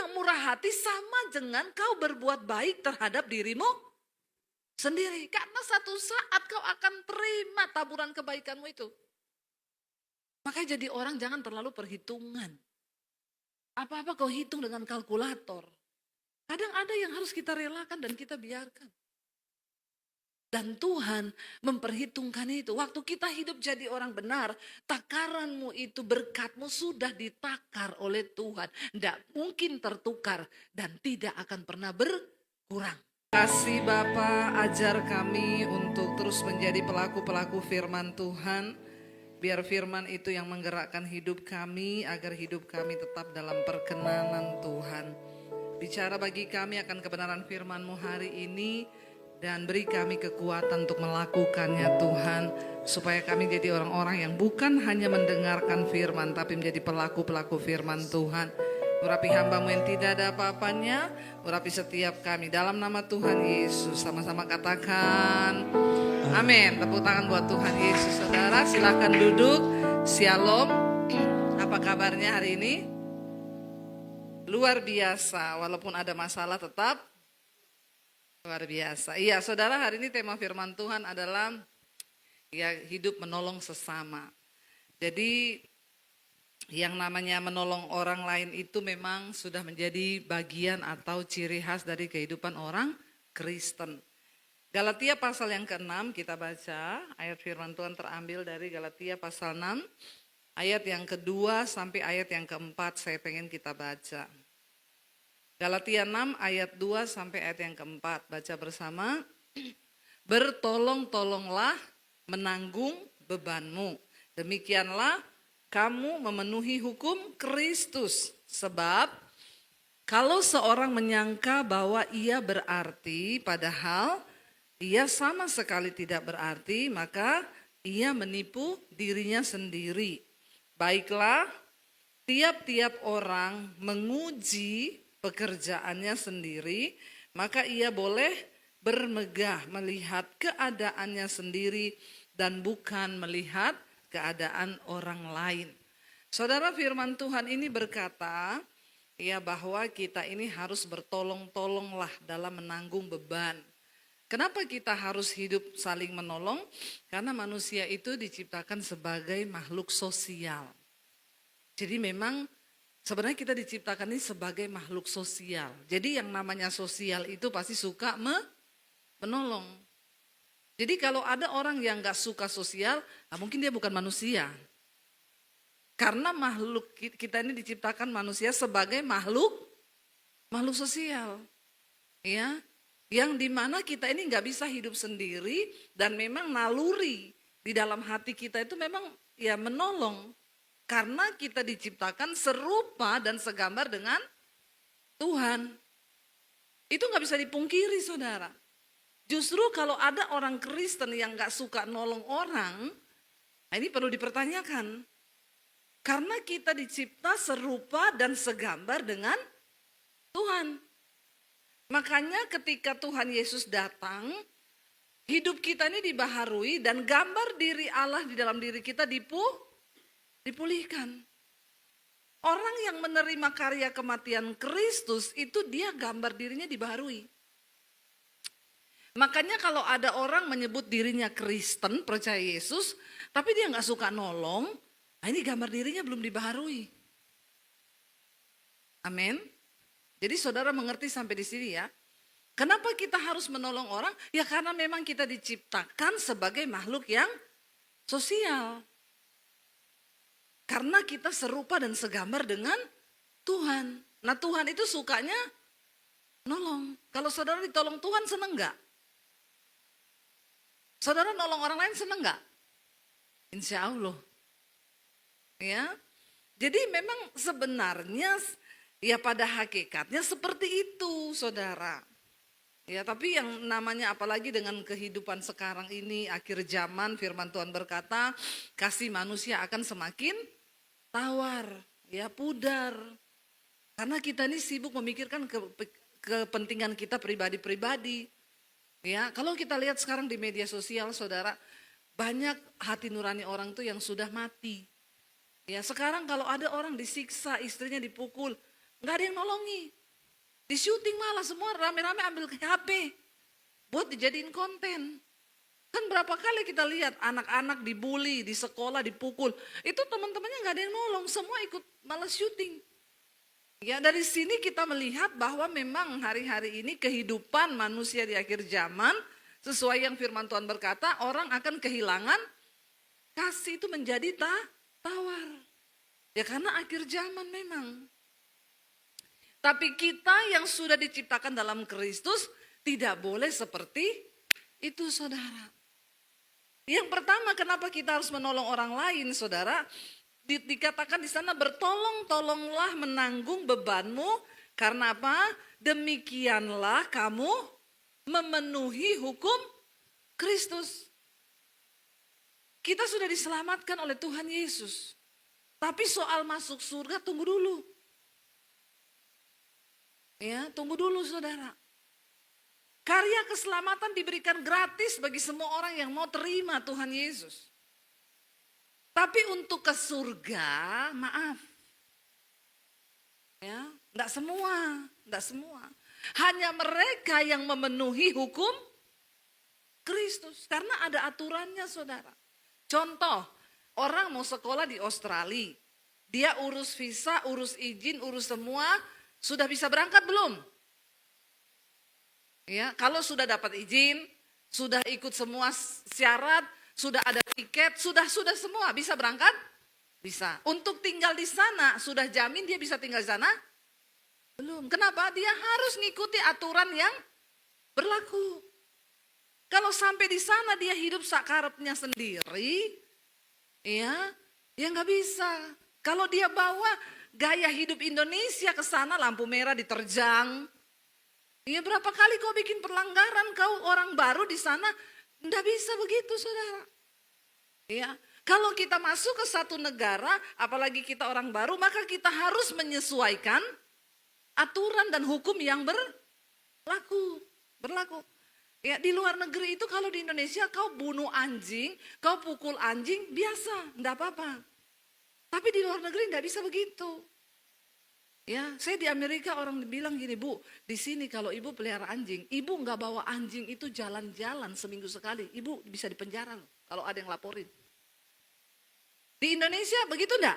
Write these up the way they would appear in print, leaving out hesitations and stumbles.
yang murah hati sama dengan kau berbuat baik terhadap dirimu sendiri. Karena satu saat kau akan terima taburan kebaikanmu itu. Makanya jadi orang jangan terlalu perhitungan. Apa-apa kau hitung dengan kalkulator. Kadang ada yang harus kita relakan dan kita biarkan. Dan Tuhan memperhitungkan itu. Waktu kita hidup jadi orang benar, takaranmu itu, berkatmu sudah ditakar oleh Tuhan. Tidak mungkin tertukar dan tidak akan pernah berkurang. Kasih Bapa, ajar kami untuk terus menjadi pelaku-pelaku firman Tuhan. Biar firman itu yang menggerakkan hidup kami, agar hidup kami tetap dalam perkenanan Tuhan. Bicara bagi kami akan kebenaran firman-Mu hari ini, dan beri kami kekuatan untuk melakukannya Tuhan. Supaya kami jadi orang-orang yang bukan hanya mendengarkan firman, tapi menjadi pelaku-pelaku firman Tuhan. Urapi hamba-Mu yang tidak ada apa-apanya, urapi setiap kami. Dalam nama Tuhan Yesus, sama-sama katakan amin. Tepuk tangan buat Tuhan Yesus. Saudara silakan duduk. Shalom. Apa kabarnya hari ini? Luar biasa, walaupun ada masalah tetap luar biasa. Iya, saudara, hari ini tema firman Tuhan adalah ya, hidup menolong sesama. Jadi yang namanya menolong orang lain itu memang sudah menjadi bagian atau ciri khas dari kehidupan orang Kristen. Galatia pasal yang ke-6 kita baca, ayat firman Tuhan terambil dari Galatia pasal 6, ayat yang kedua sampai ayat yang keempat saya pengen kita baca. Galatia 6 ayat 2 sampai ayat yang keempat, baca bersama. Bertolong-tolonglah menanggung bebanmu. Demikianlah kamu memenuhi hukum Kristus. Sebab kalau seorang menyangka bahwa ia berarti padahal ia sama sekali tidak berarti, maka ia menipu dirinya sendiri. Baiklah, tiap-tiap orang menguji pekerjaannya sendiri, maka ia boleh bermegah melihat keadaannya sendiri dan bukan melihat keadaan orang lain. Saudara, firman Tuhan ini berkata ya bahwa kita ini harus bertolong-tolonglah dalam menanggung beban. Kenapa kita harus hidup saling menolong? Karena manusia itu diciptakan sebagai makhluk sosial. Jadi memang sebenarnya kita diciptakan ini sebagai makhluk sosial. Jadi yang namanya sosial itu pasti suka menolong. Jadi kalau ada orang yang gak suka sosial, mungkin dia bukan manusia. Karena makhluk kita ini diciptakan manusia sebagai makhluk sosial. Ya, yang dimana kita ini gak bisa hidup sendiri dan memang naluri di dalam hati kita itu memang ya menolong. Karena kita diciptakan serupa dan segambar dengan Tuhan. Itu gak bisa dipungkiri saudara. Justru kalau ada orang Kristen yang gak suka nolong orang, ini perlu dipertanyakan. Karena kita dicipta serupa dan segambar dengan Tuhan. Makanya ketika Tuhan Yesus datang, hidup kita ini dibaharui dan gambar diri Allah di dalam diri kita dipulihkan. Orang yang menerima karya kematian Kristus itu dia gambar dirinya dibaharui. Makanya kalau ada orang menyebut dirinya Kristen, percaya Yesus, tapi dia gak suka nolong, ini gambar dirinya belum dibaharui. Amin. Jadi saudara mengerti sampai di sini ya. Kenapa kita harus menolong orang? Ya karena memang kita diciptakan sebagai makhluk yang sosial. Karena kita serupa dan segambar dengan Tuhan. Nah Tuhan itu sukanya nolong. Kalau saudara ditolong Tuhan seneng gak? Saudara nolong orang lain seneng gak? Insya Allah. Ya, jadi memang sebenarnya ya pada hakikatnya seperti itu saudara. Ya tapi yang namanya apalagi dengan kehidupan sekarang ini akhir zaman, firman Tuhan berkata kasih manusia akan semakin tawar, ya pudar. Karena kita ini sibuk memikirkan kepentingan kita pribadi-pribadi. Ya, kalau kita lihat sekarang di media sosial saudara, banyak hati nurani orang tuh yang sudah mati. Ya sekarang kalau ada orang disiksa, istrinya dipukul, gak ada yang nolongi. Di syuting malah semua rame-rame ambil HP buat dijadiin konten. Kan berapa kali kita lihat anak-anak dibully, di sekolah dipukul. Itu teman-temannya gak ada yang nolong, semua ikut malah syuting. Ya, dari sini kita melihat bahwa memang hari-hari ini kehidupan manusia di akhir zaman, sesuai yang firman Tuhan berkata, orang akan kehilangan kasih, itu menjadi tawar. Ya karena akhir zaman memang. Tapi kita yang sudah diciptakan dalam Kristus tidak boleh seperti itu, saudara. Yang pertama, kenapa kita harus menolong orang lain, saudara? Dikatakan di sana, bertolong-tolonglah menanggung bebanmu. Karena apa? Demikianlah kamu memenuhi hukum Kristus. Kita sudah diselamatkan oleh Tuhan Yesus. Tapi soal masuk surga tunggu dulu. Ya, tunggu dulu, saudara. Karya keselamatan diberikan gratis bagi semua orang yang mau terima Tuhan Yesus. Tapi untuk ke surga, maaf. Ya, enggak semua. Hanya mereka yang memenuhi hukum Kristus. Karena ada aturannya, saudara. Contoh, orang mau sekolah di Australia. Dia urus visa, urus izin, urus semua. Sudah bisa berangkat belum? Ya, kalau sudah dapat izin, sudah ikut semua syarat, sudah ada tiket, sudah semua bisa berangkat? Bisa. Untuk tinggal di sana, sudah jamin dia bisa tinggal di sana? Belum. Kenapa? Dia harus ngikuti aturan yang berlaku. Kalau sampai di sana dia hidup sakarepnya sendiri, ya nggak bisa. Kalau dia bawa gaya hidup Indonesia ke sana, lampu merah diterjang. Ya berapa kali kau bikin pelanggaran, kau orang baru di sana, enggak bisa begitu, saudara. Ya, kalau kita masuk ke satu negara, apalagi kita orang baru, maka kita harus menyesuaikan aturan dan hukum yang berlaku. Ya, di luar negeri itu kalau di Indonesia kau bunuh anjing, kau pukul anjing, biasa, enggak apa-apa. Tapi di luar negeri enggak bisa begitu. Ya, saya di Amerika orang bilang gini, Bu, di sini kalau ibu pelihara anjing, ibu nggak bawa anjing itu jalan-jalan seminggu sekali, ibu bisa dipenjara loh kalau ada yang laporin. Di Indonesia begitu enggak?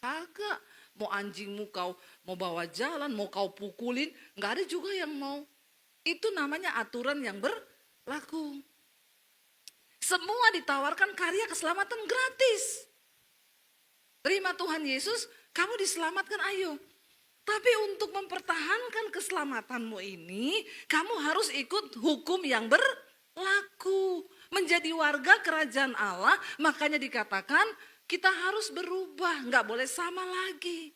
Kagak. Mau anjingmu kau mau bawa jalan, mau kau pukulin, nggak ada juga yang mau. Itu namanya aturan yang berlaku. Semua ditawarkan karya keselamatan gratis. Terima Tuhan Yesus, kamu diselamatkan, ayo. Tapi untuk mempertahankan keselamatanmu ini, kamu harus ikut hukum yang berlaku. Menjadi warga kerajaan Allah, makanya dikatakan kita harus berubah, nggak boleh sama lagi.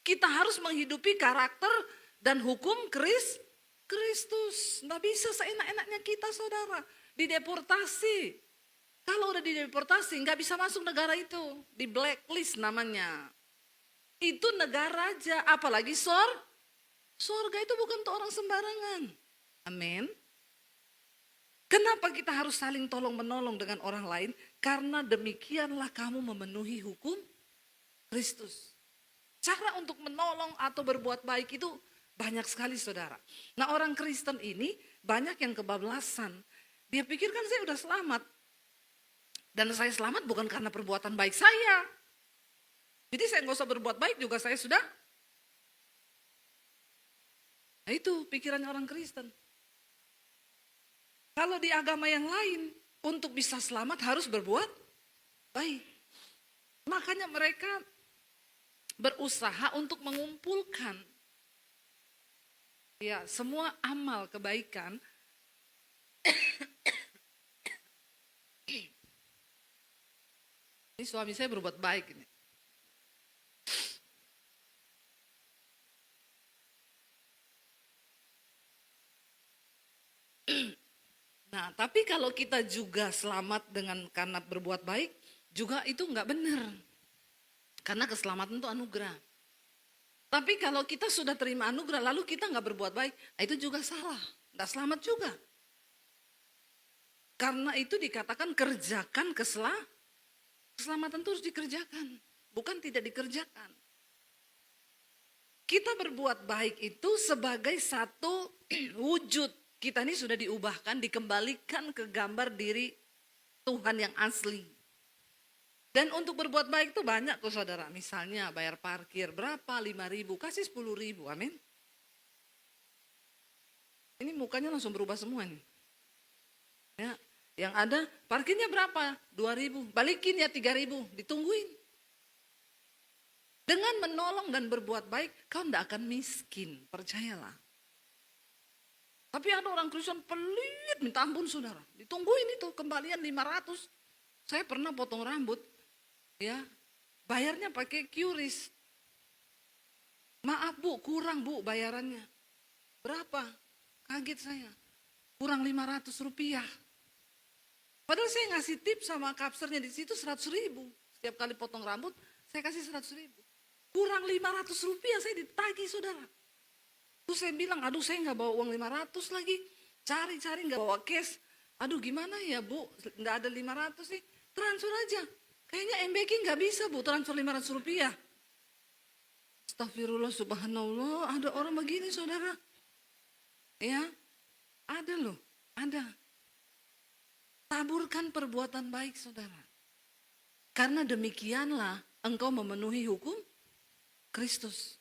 Kita harus menghidupi karakter dan hukum Kristus. Nggak bisa seenak-enaknya kita, saudara. Dideportasi. Kalau udah dideportasi, nggak bisa masuk negara itu. Di blacklist namanya. Itu negara aja, apalagi surga itu bukan untuk orang sembarangan. Amin. Kenapa kita harus saling tolong menolong dengan orang lain? Karena demikianlah kamu memenuhi hukum Kristus. Cara untuk menolong atau berbuat baik itu banyak sekali, saudara. Nah, orang Kristen ini banyak yang kebablasan. Dia pikirkan saya udah selamat. Dan saya selamat bukan karena perbuatan baik saya. Jadi saya nggak usah berbuat baik juga saya sudah. Nah itu pikirannya orang Kristen. Kalau di agama yang lain, untuk bisa selamat harus berbuat baik. Makanya mereka berusaha untuk mengumpulkan ya semua amal kebaikan. Ini suami saya berbuat baik ini. Nah, tapi kalau kita juga selamat karena berbuat baik, juga itu enggak benar. Karena keselamatan itu anugerah. Tapi kalau kita sudah terima anugerah, lalu kita enggak berbuat baik, itu juga salah. Enggak selamat juga. Karena itu dikatakan kerjakan keselamatan itu harus dikerjakan. Bukan tidak dikerjakan. kita berbuat baik itu sebagai satu wujud. Kita ini sudah diubahkan, dikembalikan ke gambar diri Tuhan yang asli. Dan untuk berbuat baik itu banyak kok saudara. Misalnya bayar parkir berapa? 5.000, kasih 10.000, amin. Ini mukanya langsung berubah semua nih. Ya, yang ada parkirnya berapa? 2.000, balikin ya 3.000, ditungguin. Dengan menolong dan berbuat baik, kau tidak akan miskin, percayalah. Tapi ada orang Kristen pelit, minta ampun saudara. Ditungguin itu kembalian 500. Saya pernah potong rambut, ya, bayarnya pakai QRIS. Maaf bu, kurang bu bayarannya. Berapa? Kaget saya. Kurang 500 rupiah. Padahal saya ngasih tip sama kapsernya di situ 100.000. Setiap kali potong rambut, saya kasih 100.000. Kurang 500 rupiah saya ditagih saudara. Terus saya bilang, aduh saya nggak bawa uang 500 lagi. Cari-cari nggak bawa cash. Aduh gimana ya bu, nggak ada 500 nih. Transfer aja. Kayaknya M-Banking nggak bisa bu, transfer 500 rupiah. Astagfirullah subhanallah, ada orang begini saudara. Ya, ada loh, ada. Taburkan perbuatan baik saudara. Karena demikianlah engkau memenuhi hukum Kristus.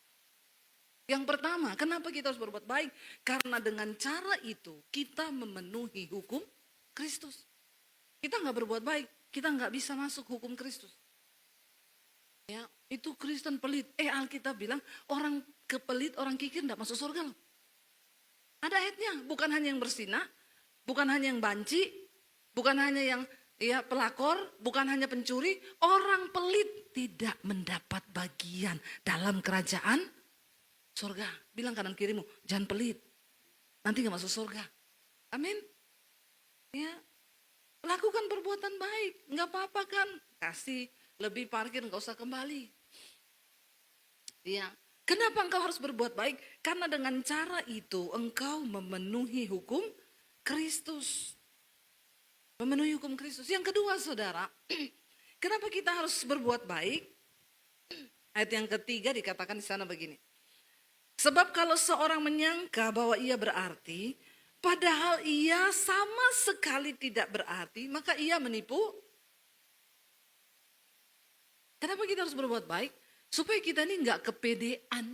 Yang pertama, kenapa kita harus berbuat baik? Karena dengan cara itu kita memenuhi hukum Kristus. Kita nggak berbuat baik, kita nggak bisa masuk hukum Kristus. Ya, itu Kristen pelit. Alkitab bilang orang kepelit, orang kikir nggak masuk surga loh. Ada ayatnya, bukan hanya yang bersinah, bukan hanya yang banci, bukan hanya yang pelakor, bukan hanya pencuri. Orang pelit tidak mendapat bagian dalam kerajaan surga. Bilang kanan kirimu, jangan pelit. Nanti gak masuk surga. Amin. Ya, lakukan perbuatan baik. Gak apa-apa kan. Kasih lebih parkir, gak usah kembali. Ya. Kenapa engkau harus berbuat baik? Karena dengan cara itu engkau memenuhi hukum Kristus. Memenuhi hukum Kristus. Yang kedua saudara, kenapa kita harus berbuat baik? Ayat yang ketiga dikatakan di sana begini. Sebab kalau seorang menyangka bahwa ia berarti, padahal ia sama sekali tidak berarti, maka ia menipu. Kenapa kita harus berbuat baik? Supaya kita ini enggak kepedean,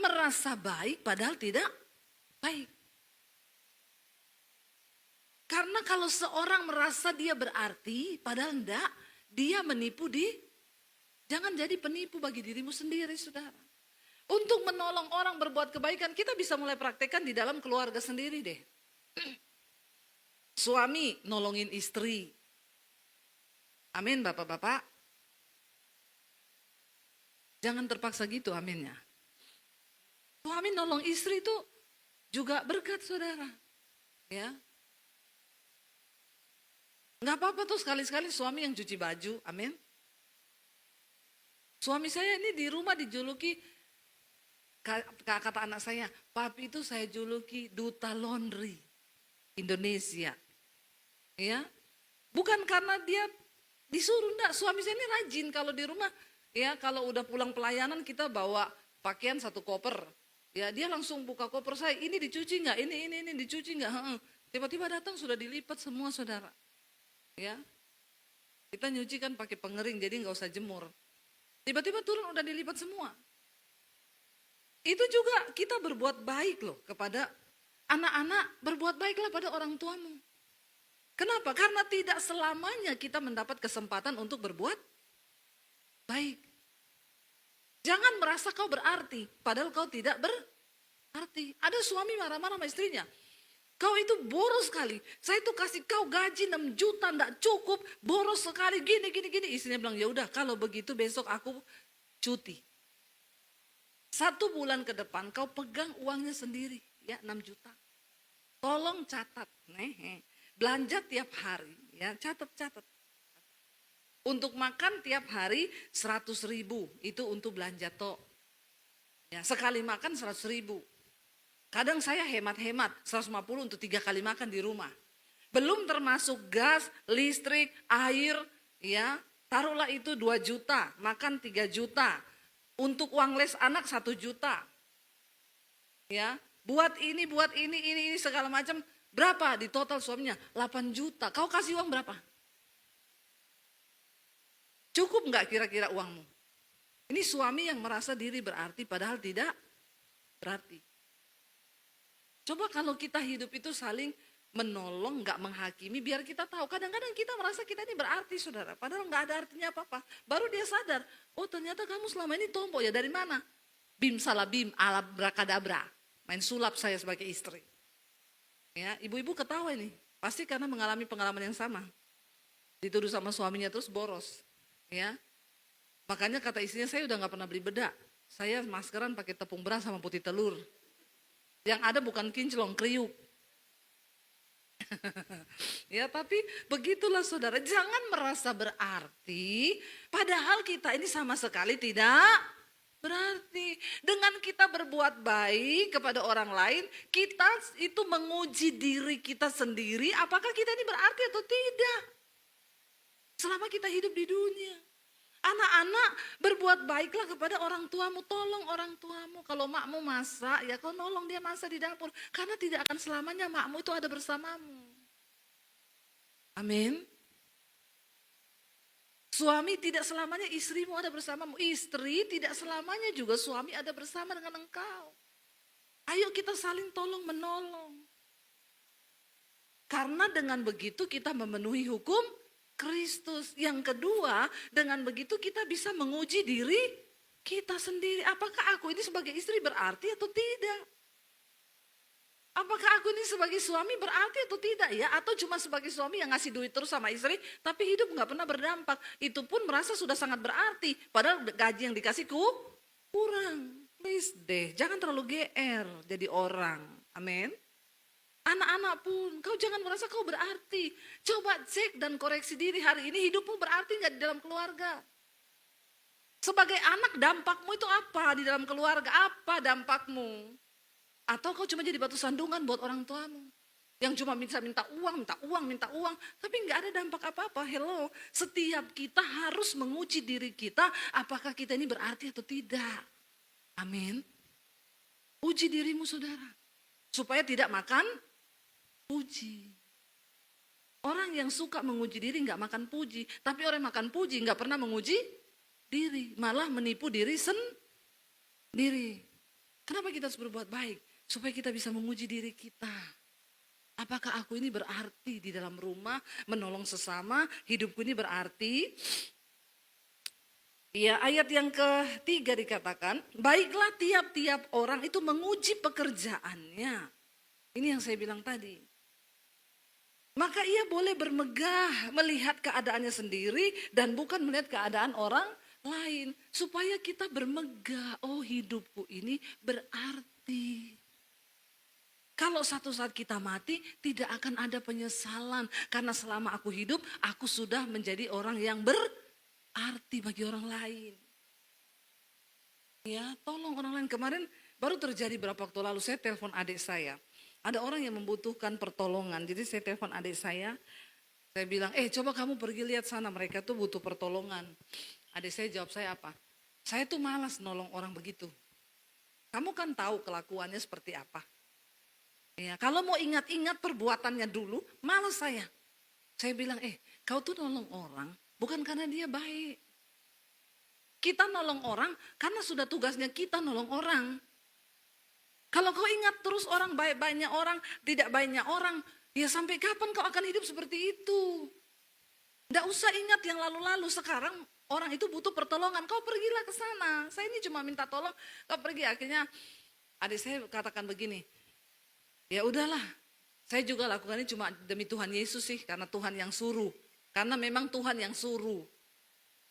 merasa baik padahal tidak baik. Karena kalau seorang merasa dia berarti, padahal enggak, dia menipu jangan jadi penipu bagi dirimu sendiri, saudara. Untuk menolong orang berbuat kebaikan, kita bisa mulai praktekkan di dalam keluarga sendiri deh. Suami nolongin istri. Amin, bapak-bapak. Jangan terpaksa gitu, aminnya. Suami nolong istri itu juga berkat, saudara. Ya. Nggak apa-apa tuh sekali-sekali suami yang cuci baju, amin. Suami saya ini di rumah dijuluki, kata anak saya, papi itu saya juluki duta laundry Indonesia. Ya, bukan karena dia disuruh, enggak. Suami saya ini rajin kalau di rumah. Ya, kalau udah pulang pelayanan kita bawa pakaian satu koper. Ya, dia langsung buka koper saya, ini dicuci nggak? Ini dicuci nggak? Tiba-tiba datang sudah dilipat semua, saudara. Ya, kita nyuci kan pakai pengering, jadi nggak usah jemur. Tiba-tiba turun udah dilipat semua. Itu juga kita berbuat baik loh kepada anak-anak, berbuat baiklah pada orang tuamu. Kenapa? Karena tidak selamanya kita mendapat kesempatan untuk berbuat baik. Jangan merasa kau berarti, padahal kau tidak berarti. Ada suami marah-marah sama istrinya. Kau itu boros sekali. Saya tuh kasih kau gaji 6 juta, enggak cukup. Boros sekali, gini. Istrinya bilang, ya udah kalau begitu besok aku cuti. 1 bulan ke depan kau pegang uangnya sendiri. Ya 6 juta. Tolong catat. Belanja tiap hari. Ya catat. Untuk makan tiap hari 100.000, itu untuk belanja tok. Ya, sekali makan 100.000. Kadang saya hemat-hemat 150 untuk 3 kali makan di rumah. Belum termasuk gas, listrik, air, ya. Taruhlah itu 2 juta, makan 3 juta. Untuk uang les anak 1 juta. Ya, buat ini segala macam. Berapa di total suaminya? 8 juta. Kau kasih uang berapa? Cukup nggak kira-kira uangmu? Ini suami yang merasa diri berarti padahal tidak berarti. Coba kalau kita hidup itu saling menolong, nggak menghakimi, biar kita tahu. Kadang-kadang kita merasa kita ini berarti, saudara. Padahal nggak ada artinya apa-apa. Baru dia sadar, oh ternyata kamu selama ini tombok ya, dari mana? Bim salah bim, ala brakadabra. Main sulap saya sebagai istri. Ya, ibu-ibu ketawa ini. Pasti karena mengalami pengalaman yang sama. Dituduh sama suaminya terus boros. Ya, makanya kata istrinya, saya udah nggak pernah beli bedak. Saya maskeran pakai tepung beras sama putih telur. Yang ada bukan kinclong, kriuk. Ya, tapi begitulah saudara, jangan merasa berarti padahal kita ini sama sekali tidak berarti. Dengan kita berbuat baik kepada orang lain, kita itu menguji diri kita sendiri, apakah kita ini berarti atau tidak. Selama kita hidup di dunia. Anak-anak, berbuat baiklah kepada orang tuamu, tolong orang tuamu. Kalau makmu masak, ya kau nolong dia masak di dapur. Karena tidak akan selamanya makmu itu ada bersamamu. Amin. Suami tidak selamanya istrimu ada bersamamu. Istri tidak selamanya juga suami ada bersama dengan engkau. Ayo kita saling tolong menolong. Karena dengan begitu kita memenuhi hukum Kristus. Yang kedua, dengan begitu kita bisa menguji diri kita sendiri. Apakah aku ini sebagai istri berarti atau tidak? Apakah aku ini sebagai suami berarti atau tidak ya? Atau cuma sebagai suami yang ngasih duit terus sama istri, tapi hidup gak pernah berdampak. Itu pun merasa sudah sangat berarti. Padahal gaji yang dikasihku kurang. Please deh, jangan terlalu GR jadi orang. Amin. Anak-anak pun, kau jangan merasa kau berarti. Coba cek dan koreksi diri hari ini, hidupmu berarti gak di dalam keluarga? Sebagai anak dampakmu itu apa di dalam keluarga? Apa dampakmu? Atau kau cuma jadi batu sandungan buat orang tuamu? Yang cuma minta uang, tapi gak ada dampak apa-apa. Hello, setiap kita harus menguji diri kita, apakah kita ini berarti atau tidak. Amin. Uji dirimu saudara, supaya tidak makan puji. Orang yang suka menguji diri nggak makan puji, tapi orang yang makan puji nggak pernah menguji diri, malah menipu diri sendiri. Kenapa kita harus berbuat baik? Supaya kita bisa menguji diri kita. Apakah aku ini berarti di dalam rumah, menolong sesama, hidupku ini berarti? Ya, ayat yang ketiga dikatakan, baiklah tiap-tiap orang itu menguji pekerjaannya. Ini yang saya bilang tadi. Maka ia boleh bermegah melihat keadaannya sendiri dan bukan melihat keadaan orang lain. Supaya kita bermegah, oh hidupku ini berarti. Kalau satu saat kita mati tidak akan ada penyesalan. Karena selama aku hidup aku sudah menjadi orang yang berarti bagi orang lain. Ya, tolong orang lain. Kemarin baru terjadi beberapa waktu lalu saya telepon adik saya. Ada orang yang membutuhkan pertolongan, jadi saya telepon adik saya bilang, coba kamu pergi lihat sana, mereka tuh butuh pertolongan. Adik saya jawab saya apa? Saya tuh malas nolong orang begitu. Kamu kan tahu kelakuannya seperti apa. Ya, kalau mau ingat-ingat perbuatannya dulu, malas saya. Saya bilang, kau tuh nolong orang bukan karena dia baik. Kita nolong orang karena sudah tugasnya kita nolong orang. Kalau kau ingat terus orang baik-baiknya orang, tidak baiknya orang, ya sampai kapan kau akan hidup seperti itu? Tidak usah ingat yang lalu-lalu, sekarang orang itu butuh pertolongan, kau pergilah ke sana. Saya ini cuma minta tolong, kau pergi. Akhirnya adik saya katakan begini, ya udahlah, saya juga lakukan ini cuma demi Tuhan Yesus sih, karena Tuhan yang suruh. Karena memang Tuhan yang suruh.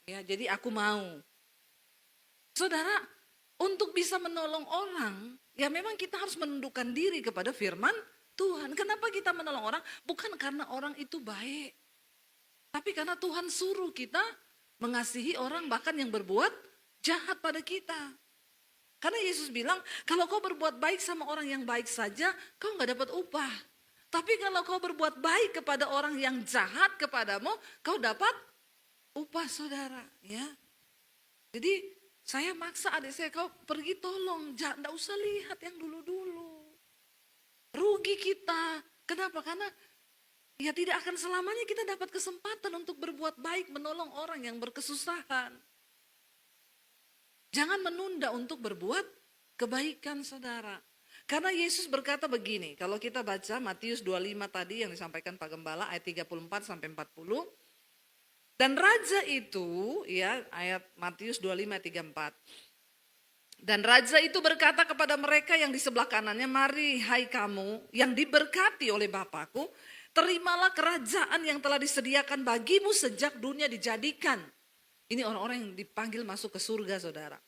Ya, jadi aku mau. Saudara, untuk bisa menolong orang, ya memang kita harus menundukkan diri kepada firman Tuhan. Kenapa kita menolong orang? Bukan karena orang itu baik. Tapi karena Tuhan suruh kita mengasihi orang bahkan yang berbuat jahat pada kita. Karena Yesus bilang, kalau kau berbuat baik sama orang yang baik saja, kau gak dapat upah. Tapi kalau kau berbuat baik kepada orang yang jahat kepadamu, kau dapat upah saudara. Ya. Jadi Saya maksa adik saya, kau pergi tolong, jangan usah lihat yang dulu-dulu. Rugi kita. Kenapa? Karena ya tidak akan selamanya kita dapat kesempatan untuk berbuat baik, menolong orang yang berkesusahan. Jangan menunda untuk berbuat kebaikan, saudara. Karena Yesus berkata begini, kalau kita baca Matius 25 tadi yang disampaikan Pak Gembala ayat 34 sampai 40. Dan raja itu, ya ayat Matius 25 ayat 34. Dan raja itu berkata kepada mereka yang di sebelah kanannya, mari hai kamu yang diberkati oleh Bapakku, terimalah kerajaan yang telah disediakan bagimu sejak dunia dijadikan. Ini orang-orang yang dipanggil masuk ke surga, saudara.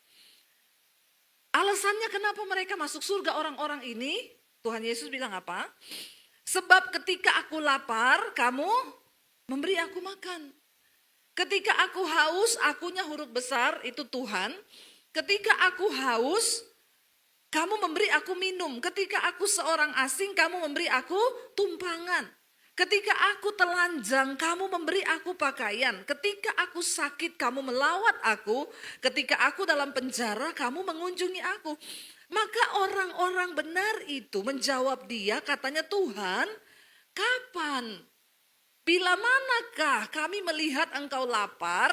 Alasannya kenapa mereka masuk surga orang-orang ini, Tuhan Yesus bilang apa? Sebab ketika aku lapar, kamu memberi aku makan. Ketika aku haus, akunya huruf besar, itu Tuhan. Ketika aku haus, kamu memberi aku minum. Ketika aku seorang asing, kamu memberi aku tumpangan. Ketika aku telanjang, kamu memberi aku pakaian. Ketika aku sakit, kamu melawat aku. Ketika aku dalam penjara, kamu mengunjungi aku. Maka orang-orang benar itu menjawab dia, katanya, Tuhan, kapan? Bila manakah kami melihat engkau lapar,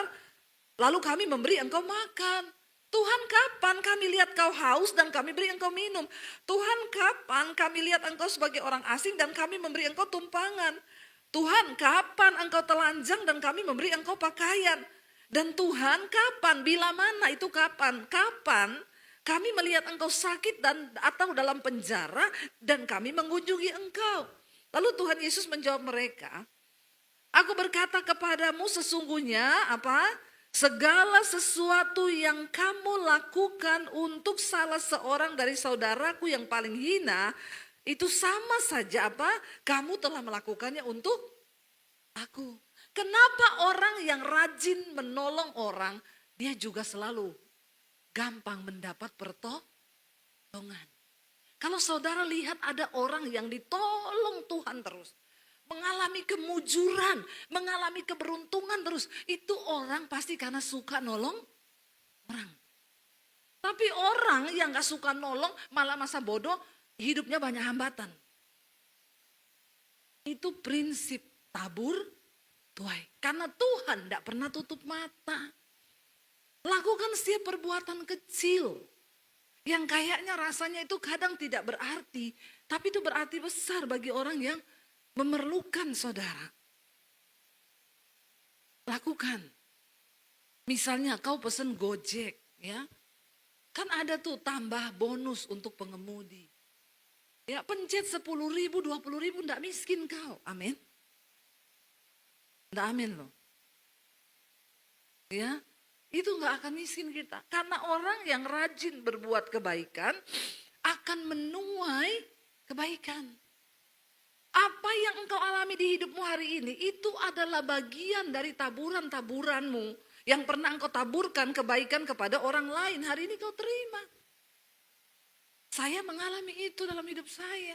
lalu kami memberi engkau makan? Tuhan, kapan kami lihat kau haus dan kami beri engkau minum? Tuhan, kapan kami lihat engkau sebagai orang asing dan kami memberi engkau tumpangan? Tuhan, kapan engkau telanjang dan kami memberi engkau pakaian? Dan Tuhan, kapan, bila mana itu kapan? Kapan kami melihat engkau sakit dan atau dalam penjara dan kami mengunjungi engkau? Lalu Tuhan Yesus menjawab mereka, aku berkata kepadamu sesungguhnya apa? Segala sesuatu yang kamu lakukan untuk salah seorang dari saudaraku yang paling hina, itu sama saja apa? Kamu telah melakukannya untuk aku. Kenapa orang yang rajin menolong orang, dia juga selalu gampang mendapat pertolongan. Kalau saudara lihat ada orang yang ditolong Tuhan terus, mengalami kemujuran, mengalami keberuntungan terus. Itu orang pasti karena suka nolong orang. Tapi orang yang gak suka nolong, malah masa bodoh, hidupnya banyak hambatan. Itu prinsip tabur tuai. Karena Tuhan gak pernah tutup mata. Lakukan setiap perbuatan kecil. Yang kayaknya rasanya itu kadang tidak berarti. Tapi itu berarti besar bagi orang yang memerlukan, saudara. Lakukan. Misalnya kau pesen Gojek, ya. Kan ada tuh tambah bonus untuk pengemudi. Ya, pencet 10.000, 20.000, enggak miskin kau. Amin. Enggak amin loh. Ya, itu enggak akan miskin kita. Karena orang yang rajin berbuat kebaikan akan menuai kebaikan. Apa yang engkau alami di hidupmu hari ini, itu adalah bagian dari taburan-taburanmu. Yang pernah engkau taburkan kebaikan kepada orang lain, hari ini kau terima. Saya mengalami itu dalam hidup saya.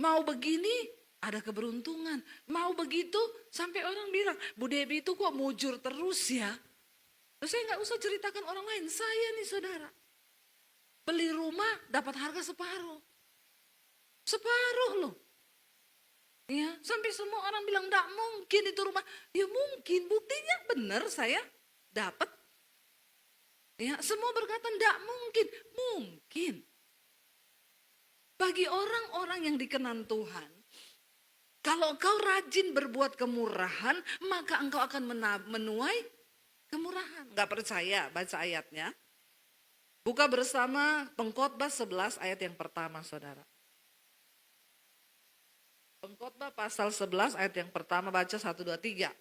Mau begini, ada keberuntungan. Mau begitu, sampai orang bilang, Bu Debbie itu kok mujur terus ya. Terus saya gak usah ceritakan orang lain, saya nih saudara. Beli rumah, dapat harga separuh. Separuh loh. Ya, sampai semua orang bilang enggak mungkin itu rumah. Ya mungkin, buktinya benar saya dapat. Ya, semua berkata enggak mungkin. Mungkin. Bagi orang-orang yang dikenan Tuhan, kalau engkau rajin berbuat kemurahan, maka engkau akan menuai kemurahan. Enggak percaya, baca ayatnya. Buka bersama Pengkhotbah 11 ayat yang pertama, saudara. Pengkhotbah pasal 11 ayat yang pertama, baca 1, 2, 3.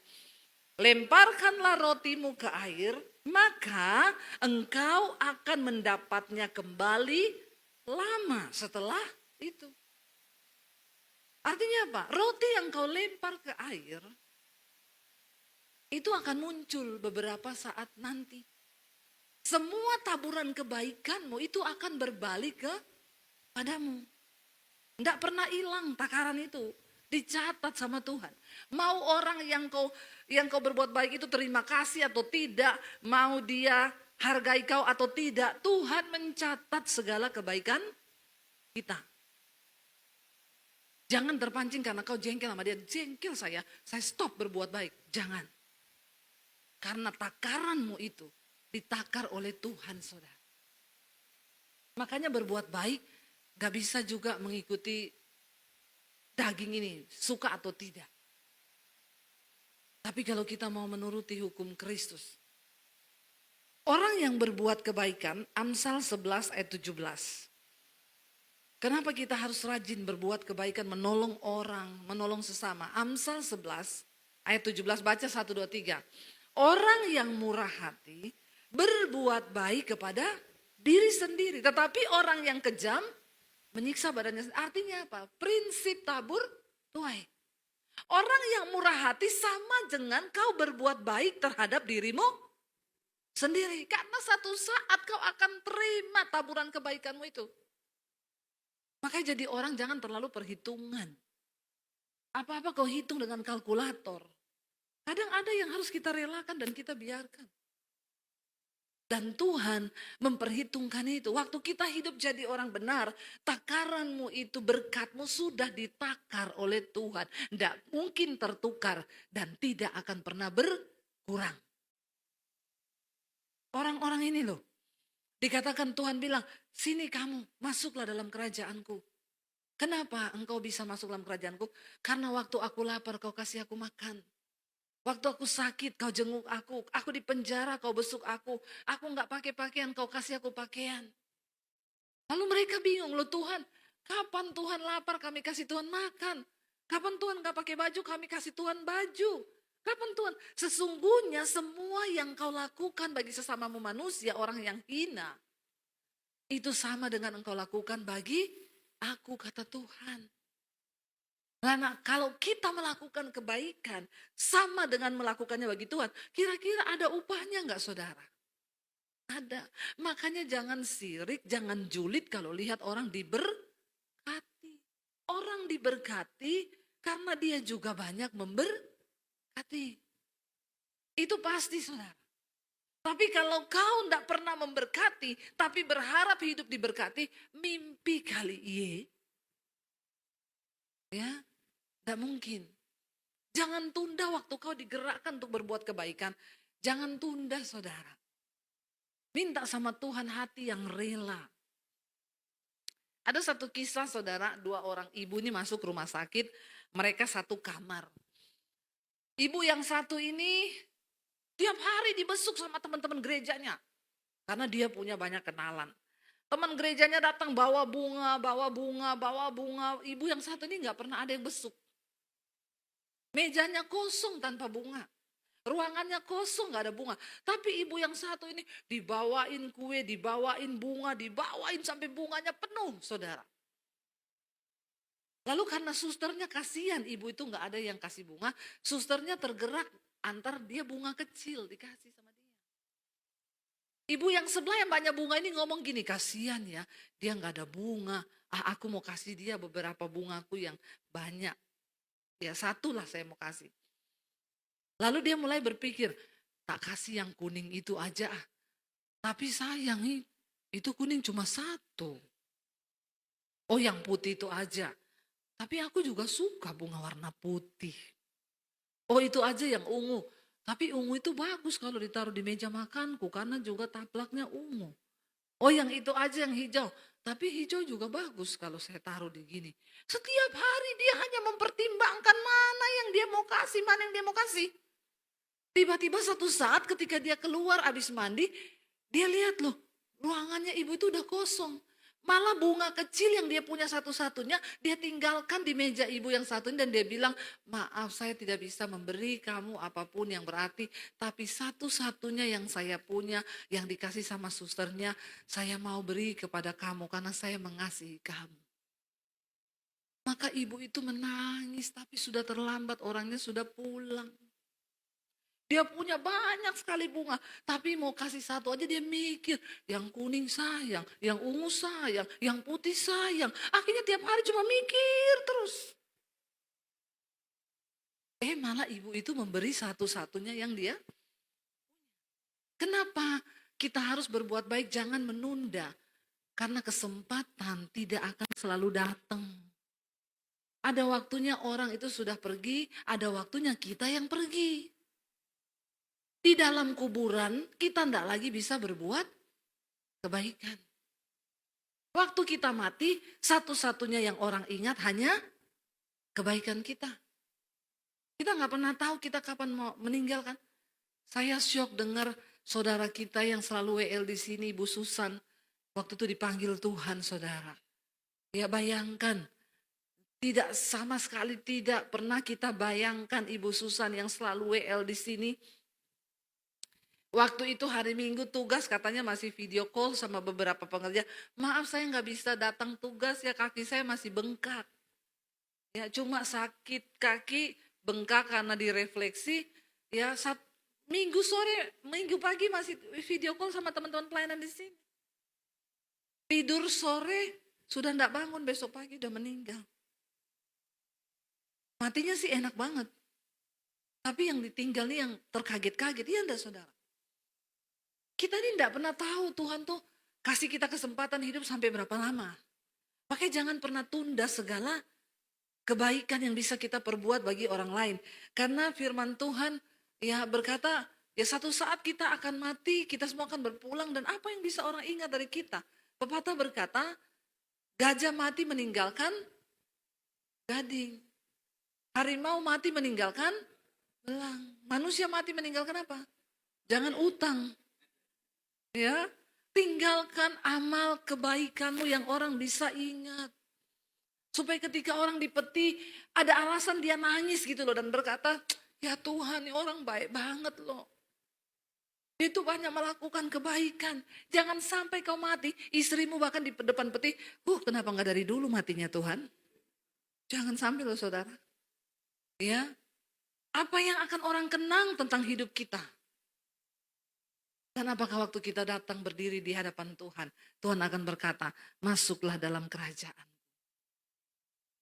Lemparkanlah rotimu ke air, maka engkau akan mendapatnya kembali lama setelah itu. Artinya apa? Roti yang kau lempar ke air, itu akan muncul beberapa saat nanti. Semua taburan kebaikanmu itu akan berbalik kepadamu. Tidak pernah hilang takaran itu. Dicatat sama Tuhan. Mau orang yang kau berbuat baik itu terima kasih atau tidak. Mau dia hargai kau atau tidak, Tuhan mencatat segala kebaikan kita. Jangan terpancing karena kau jengkel sama dia. Jengkel saya stop berbuat baik. Jangan. Karena takaranmu itu ditakar oleh Tuhan, saudara. Makanya berbuat baik gak bisa juga mengikuti daging ini, suka atau tidak. Tapi kalau kita mau menuruti hukum Kristus. Orang yang berbuat kebaikan, Amsal 11 ayat 17. Kenapa kita harus rajin berbuat kebaikan, menolong orang, menolong sesama? Amsal 11 ayat 17, baca 1, 2, 3. Orang yang murah hati berbuat baik kepada diri sendiri. Tetapi orang yang kejam menyiksa badannya sendiri. Artinya apa? Prinsip tabur tuai. Orang yang murah hati sama dengan kau berbuat baik terhadap dirimu sendiri. Karena satu saat kau akan terima taburan kebaikanmu itu. Makanya jadi orang jangan terlalu perhitungan. Apa-apa kau hitung dengan kalkulator. Kadang ada yang harus kita relakan dan kita biarkan. Dan Tuhan memperhitungkan itu. Waktu kita hidup jadi orang benar, takaranmu itu, berkatmu sudah ditakar oleh Tuhan. Tidak mungkin tertukar dan tidak akan pernah berkurang. Orang-orang ini loh, dikatakan Tuhan bilang, sini kamu masuklah dalam kerajaanku. Kenapa engkau bisa masuk dalam kerajaanku? Karena waktu aku lapar kau kasih aku makan. Waktu aku sakit kau jenguk aku di penjara kau besuk aku nggak pakai pakaian kau kasih aku pakaian. Lalu mereka bingung, loh Tuhan, kapan Tuhan lapar kami kasih Tuhan makan? Kapan Tuhan nggak pakai baju kami kasih Tuhan baju? Kapan Tuhan? Sesungguhnya semua yang kau lakukan bagi sesamamu manusia, orang yang hina, itu sama dengan engkau lakukan bagi aku, kata Tuhan. Karena kalau kita melakukan kebaikan sama dengan melakukannya bagi Tuhan, kira-kira ada upahnya enggak, saudara? Ada. Makanya jangan sirik, jangan julid kalau lihat orang diberkati. Orang diberkati karena dia juga banyak memberkati. Itu pasti, saudara. Tapi kalau kau enggak pernah memberkati, tapi berharap hidup diberkati, mimpi kali ya. Tidak mungkin. Jangan tunda waktu kau digerakkan untuk berbuat kebaikan. Jangan tunda, saudara. Minta sama Tuhan hati yang rela. Ada satu kisah, saudara, 2 orang ibu ini masuk rumah sakit. Mereka satu kamar. Ibu yang satu ini tiap hari dibesuk sama teman-teman gerejanya. Karena dia punya banyak kenalan. Teman gerejanya datang bawa bunga, bawa bunga, bawa bunga. Ibu yang satu ini gak pernah ada yang besuk. Mejanya kosong tanpa bunga. Ruangannya kosong gak ada bunga. Tapi ibu yang satu ini dibawain kue, dibawain bunga, dibawain sampai bunganya penuh, saudara. Lalu karena susternya kasihan, ibu itu gak ada yang kasih bunga. Susternya tergerak antar dia bunga kecil dikasih sama dia. Ibu yang sebelah yang banyak bunga ini ngomong gini, kasihan ya, dia gak ada bunga. Aku mau kasih dia beberapa bungaku yang banyak. Ya satulah saya mau kasih. Lalu dia mulai berpikir, tak kasih yang kuning itu aja. Tapi sayang, itu kuning cuma satu. Oh yang putih itu aja. Tapi aku juga suka bunga warna putih. Oh itu aja yang ungu. Tapi ungu itu bagus kalau ditaruh di meja makanku karena juga taplaknya ungu. Oh yang itu aja yang hijau. Tapi hijau juga bagus kalau saya taruh di gini. Setiap hari dia hanya mempertimbangkan mana yang dia mau kasih, mana yang dia mau kasih. Tiba-tiba satu saat ketika dia keluar habis mandi, dia lihat loh, ruangannya ibu itu udah kosong. Malah bunga kecil yang dia punya satu-satunya, dia tinggalkan di meja ibu yang satu ini dan dia bilang, maaf saya tidak bisa memberi kamu apapun yang berarti, tapi satu-satunya yang saya punya, yang dikasih sama susternya, saya mau beri kepada kamu karena saya mengasihi kamu. Maka ibu itu menangis, tapi sudah terlambat, orangnya sudah pulang. Dia punya banyak sekali bunga, tapi mau kasih satu aja dia mikir, yang kuning sayang, yang ungu sayang, yang putih sayang. Akhirnya tiap hari cuma mikir terus. Malah ibu itu memberi satu-satunya yang dia. Kenapa? Kita harus berbuat baik, jangan menunda. Karena kesempatan tidak akan selalu datang. Ada waktunya orang itu sudah pergi, ada waktunya kita yang pergi. Di dalam kuburan kita tidak lagi bisa berbuat kebaikan. Waktu kita mati, satu-satunya yang orang ingat hanya kebaikan kita. Kita nggak pernah tahu kita kapan mau meninggal kan. Saya syok dengar saudara kita yang selalu WL di sini, Bu Susan. Waktu itu dipanggil Tuhan, saudara. Ya bayangkan, tidak sama sekali tidak pernah kita bayangkan Ibu Susan yang selalu WL di sini. Waktu itu hari Minggu tugas katanya masih video call sama beberapa pengerja. Maaf saya nggak bisa datang tugas ya, kaki saya masih bengkak. Ya cuma sakit kaki, bengkak karena direfleksi. Ya Minggu sore, Minggu pagi masih video call sama teman-teman pelayanan di sini. Tidur sore, sudah enggak bangun, besok pagi udah meninggal. Matinya sih enak banget. Tapi yang ditinggal nih yang terkaget-kaget, iya enggak saudara? Kita ini enggak pernah tahu Tuhan tuh kasih kita kesempatan hidup sampai berapa lama. Makanya jangan pernah tunda segala kebaikan yang bisa kita perbuat bagi orang lain. Karena firman Tuhan ya berkata, ya satu saat kita akan mati, kita semua akan berpulang, dan apa yang bisa orang ingat dari kita? Pepatah berkata, gajah mati meninggalkan gading. Harimau mati meninggalkan belang. Manusia mati meninggalkan apa? Jangan utang. Ya, tinggalkan amal kebaikanmu yang orang bisa ingat. Supaya ketika orang di peti, ada alasan dia nangis gitu loh, dan berkata, ya Tuhan, ini orang baik banget loh. Dia itu banyak melakukan kebaikan. Jangan sampai kau mati, istrimu bahkan di depan peti, kenapa gak dari dulu matinya Tuhan? Jangan sampai loh saudara. Ya, apa yang akan orang kenang tentang hidup kita? Dan apakah waktu kita datang berdiri di hadapan Tuhan, Tuhan akan berkata, masuklah dalam kerajaan.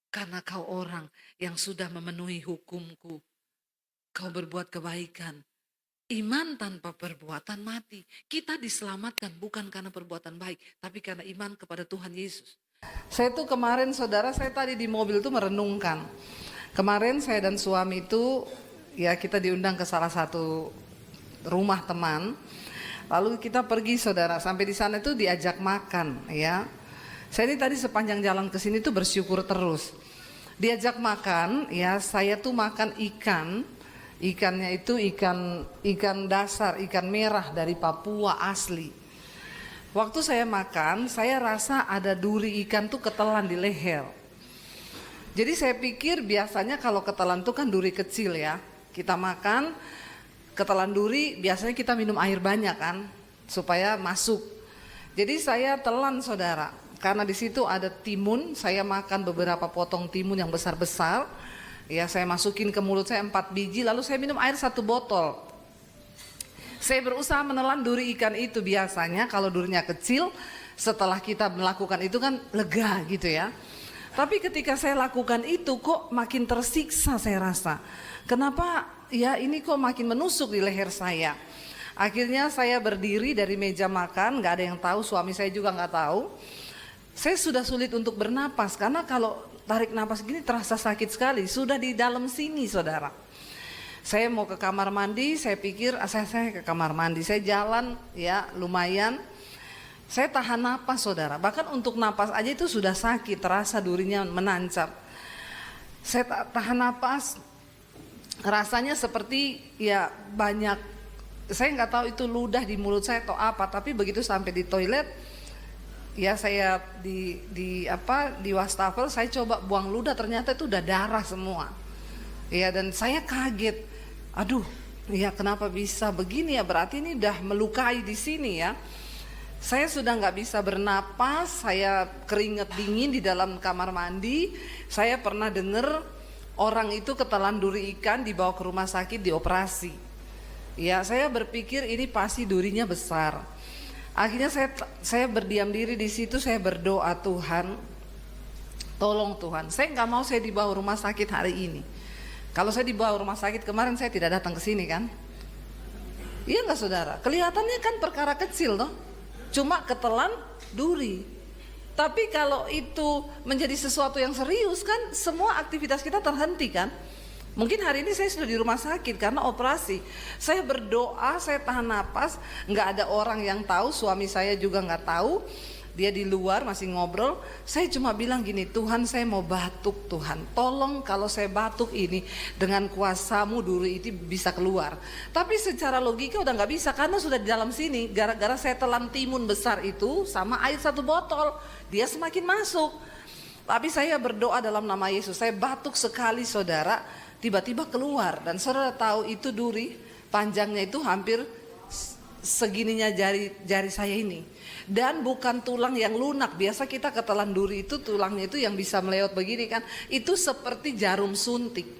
Karena kau orang yang sudah memenuhi hukumku. Kau berbuat kebaikan. Iman tanpa perbuatan mati. Kita diselamatkan bukan karena perbuatan baik, tapi karena iman kepada Tuhan Yesus. Saya tuh kemarin saudara, saya tadi di mobil tuh merenungkan. Kemarin saya dan suami itu, ya kita diundang ke salah satu rumah teman. Lalu kita pergi saudara, sampai di sana itu diajak makan ya. Saya ini tadi sepanjang jalan ke sini tuh bersyukur terus. Diajak makan ya, saya tuh makan ikan. Ikannya itu ikan dasar, ikan merah dari Papua asli. Waktu saya makan, saya rasa ada duri ikan tuh ketelan di leher. Jadi saya pikir biasanya kalau ketelan tuh kan duri kecil ya. Kita makan, ketelan duri biasanya kita minum air banyak kan, supaya masuk. Jadi saya telan saudara, karena di situ ada timun, saya makan beberapa potong timun yang besar-besar. Ya saya masukin ke mulut saya 4 biji, lalu saya minum air 1 botol. Saya berusaha menelan duri ikan itu. Biasanya kalau durinya kecil, setelah kita melakukan itu kan lega gitu ya. Tapi ketika saya lakukan itu kok makin tersiksa saya rasa. Kenapa ya ini kok makin menusuk di leher saya. Akhirnya saya berdiri dari meja makan, gak ada yang tahu, suami saya juga gak tahu. Saya sudah sulit untuk bernapas karena kalau tarik napas gini terasa sakit sekali, sudah di dalam sini saudara. Saya mau ke kamar mandi, saya pikir saya ke kamar mandi, saya jalan ya lumayan. Saya tahan napas saudara, bahkan untuk napas aja itu sudah sakit, terasa durinya menancap. Saya tahan napas, rasanya seperti ya banyak, saya nggak tahu itu ludah di mulut saya atau apa, tapi begitu sampai di toilet, ya saya di wastafel saya coba buang ludah, ternyata itu udah darah semua. Ya dan saya kaget, aduh, ya kenapa bisa begini ya, berarti ini udah melukai di sini ya. Saya sudah nggak bisa bernapas, saya keringat dingin di dalam kamar mandi. Saya pernah dengar orang itu ketelan duri ikan dibawa ke rumah sakit dioperasi. Ya saya berpikir ini pasti durinya besar. Akhirnya saya berdiam diri di situ, saya berdoa, Tuhan, tolong Tuhan. Saya nggak mau saya dibawa rumah sakit hari ini. Kalau saya dibawa rumah sakit kemarin saya tidak datang ke sini kan. Iya nggak saudara? Kelihatannya kan perkara kecil toh, cuma ketelan duri. Tapi kalau itu menjadi sesuatu yang serius kan, semua aktivitas kita terhenti kan. Mungkin hari ini saya sudah di rumah sakit karena operasi. Saya berdoa, saya tahan napas, nggak ada orang yang tahu, suami saya juga nggak tahu. Dia di luar masih ngobrol. Saya cuma bilang gini, Tuhan saya mau batuk Tuhan. Tolong kalau saya batuk ini dengan kuasa-Mu duri itu bisa keluar. Tapi secara logika udah nggak bisa karena sudah di dalam sini. Gara-gara saya telan timun besar itu sama air 1 botol, dia semakin masuk. Tapi saya berdoa dalam nama Yesus. Saya batuk sekali saudara, tiba-tiba keluar. Dan saudara tahu itu duri panjangnya itu hampir segininya jari saya ini. Dan bukan tulang yang lunak. Biasa kita ketelan duri itu tulangnya itu yang bisa melewat begini kan. Itu seperti jarum suntik.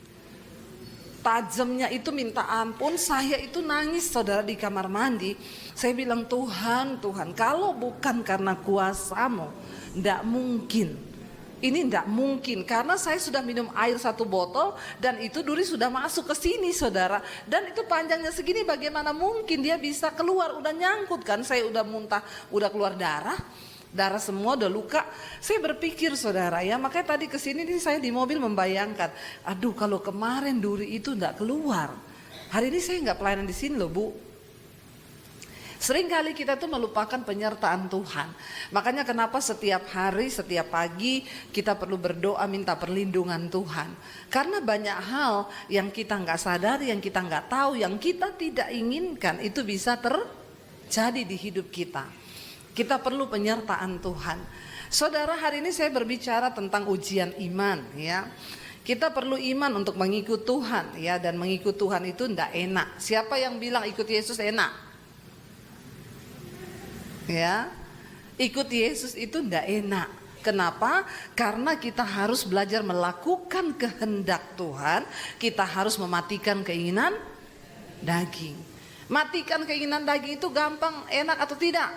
Tajamnya itu minta ampun. Saya itu nangis saudara di kamar mandi. Saya bilang Tuhan, Tuhan kalau bukan karena kuasa-Mu, enggak mungkin. Ini enggak mungkin karena saya sudah minum air 1 botol dan itu duri sudah masuk ke sini saudara. Dan itu panjangnya segini bagaimana mungkin dia bisa keluar, udah nyangkut kan, saya udah muntah, udah keluar darah semua, udah luka. Saya berpikir saudara ya, makanya tadi kesini nih saya di mobil membayangkan, aduh kalau kemarin duri itu enggak keluar, hari ini saya enggak pelayanan di sini loh Bu. Seringkali kita tuh melupakan penyertaan Tuhan. Makanya kenapa setiap hari, setiap pagi kita perlu berdoa minta perlindungan Tuhan. Karena banyak hal yang kita nggak sadari, yang kita nggak tahu, yang kita tidak inginkan itu bisa terjadi di hidup kita. Kita perlu penyertaan Tuhan. Saudara, hari ini saya berbicara tentang ujian iman ya. Kita perlu iman untuk mengikut Tuhan ya, dan mengikut Tuhan itu nggak enak. Siapa yang bilang ikut Yesus enak? Ya, ikut Yesus itu ndak enak. Kenapa? Karena kita harus belajar melakukan kehendak Tuhan. Kita harus mematikan keinginan daging. Matikan keinginan daging itu gampang, enak atau tidak?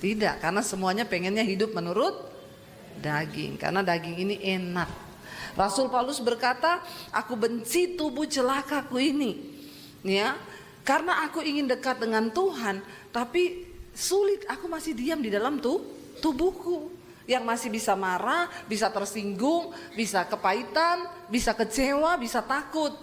Tidak, karena semuanya pengennya hidup menurut daging. Karena daging ini enak. Rasul Paulus berkata, aku benci tubuh celakaku ini. Ya, karena aku ingin dekat dengan Tuhan, tapi sulit, aku masih diam di dalam tubuhku yang masih bisa marah, bisa tersinggung, bisa kepahitan, bisa kecewa, bisa takut.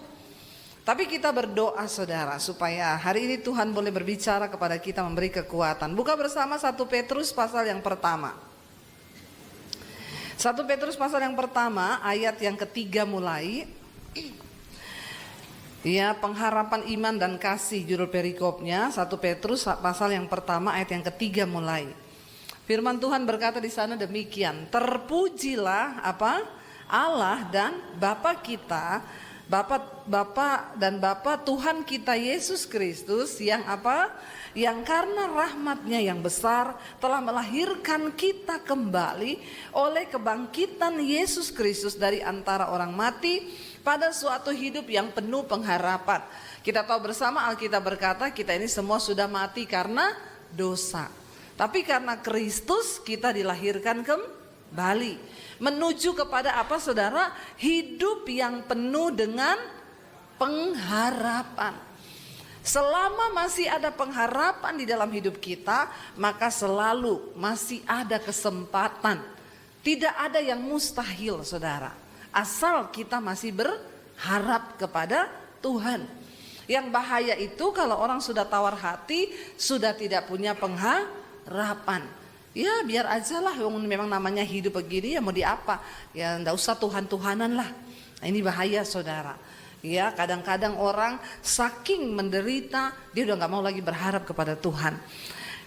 Tapi kita berdoa saudara supaya hari ini Tuhan boleh berbicara kepada kita, memberi kekuatan. Buka bersama 1 Petrus pasal yang pertama. 1 Petrus pasal yang pertama ayat yang ketiga mulai. Ya, pengharapan iman dan kasih judul perikopnya. 1 Petrus pasal yang pertama ayat yang ketiga mulai. Firman Tuhan berkata di sana demikian, terpujilah apa? Allah dan Bapa kita, Bapa Tuhan kita Yesus Kristus yang apa? Yang karena rahmatnya yang besar telah melahirkan kita kembali oleh kebangkitan Yesus Kristus dari antara orang mati pada suatu hidup yang penuh pengharapan. Kita tahu bersama Alkitab berkata kita ini semua sudah mati karena dosa. Tapi karena Kristus kita dilahirkan kembali. Menuju kepada apa saudara? Hidup yang penuh dengan pengharapan. Selama masih ada pengharapan di dalam hidup kita, maka selalu masih ada kesempatan. Tidak ada yang mustahil saudara. Asal kita masih berharap kepada Tuhan. Yang bahaya itu kalau orang sudah tawar hati, sudah tidak punya pengharapan. Ya biar aja lah, memang namanya hidup begini ya mau diapa. Ya enggak usah Tuhan-Tuhanan lah. Nah, ini bahaya saudara. Ya kadang-kadang orang saking menderita, dia udah gak mau lagi berharap kepada Tuhan.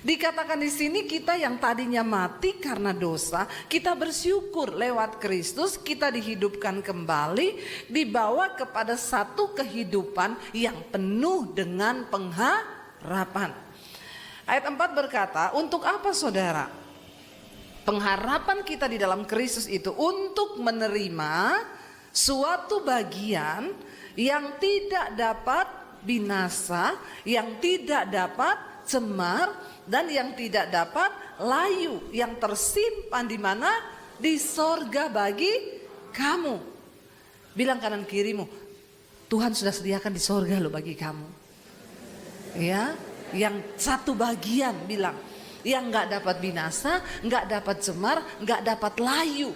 Dikatakan di sini kita yang tadinya mati karena dosa, kita bersyukur lewat Kristus kita dihidupkan kembali, dibawa kepada satu kehidupan yang penuh dengan pengharapan. Ayat 4 berkata, untuk apa saudara? Pengharapan kita di dalam Kristus itu untuk menerima suatu bagian yang tidak dapat binasa, yang tidak dapat cemar, dan yang tidak dapat layu, yang tersimpan di mana? Di sorga bagi kamu. Bilang kanan kirimu, Tuhan sudah sediakan di sorga loh bagi kamu. Ya, yang satu bagian bilang, yang nggak dapat binasa, nggak dapat cemar, nggak dapat layu.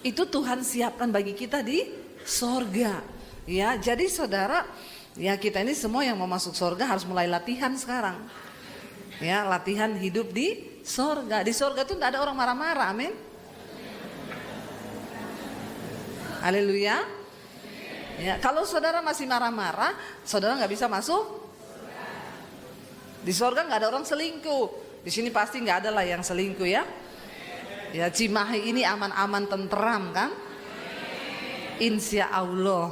Itu Tuhan siapkan bagi kita di sorga. Ya, jadi saudara, ya kita ini semua yang mau masuk sorga harus mulai latihan sekarang. Ya, latihan hidup di sorga. Di sorga itu tidak ada orang marah-marah, amin. Haleluya. Ya, kalau saudara masih marah-marah, saudara nggak bisa masuk. Di sorga nggak ada orang selingkuh. Di sini pasti nggak ada lah yang selingkuh ya. Ya, Cimahi ini aman-aman tentram kan? Insya Allah.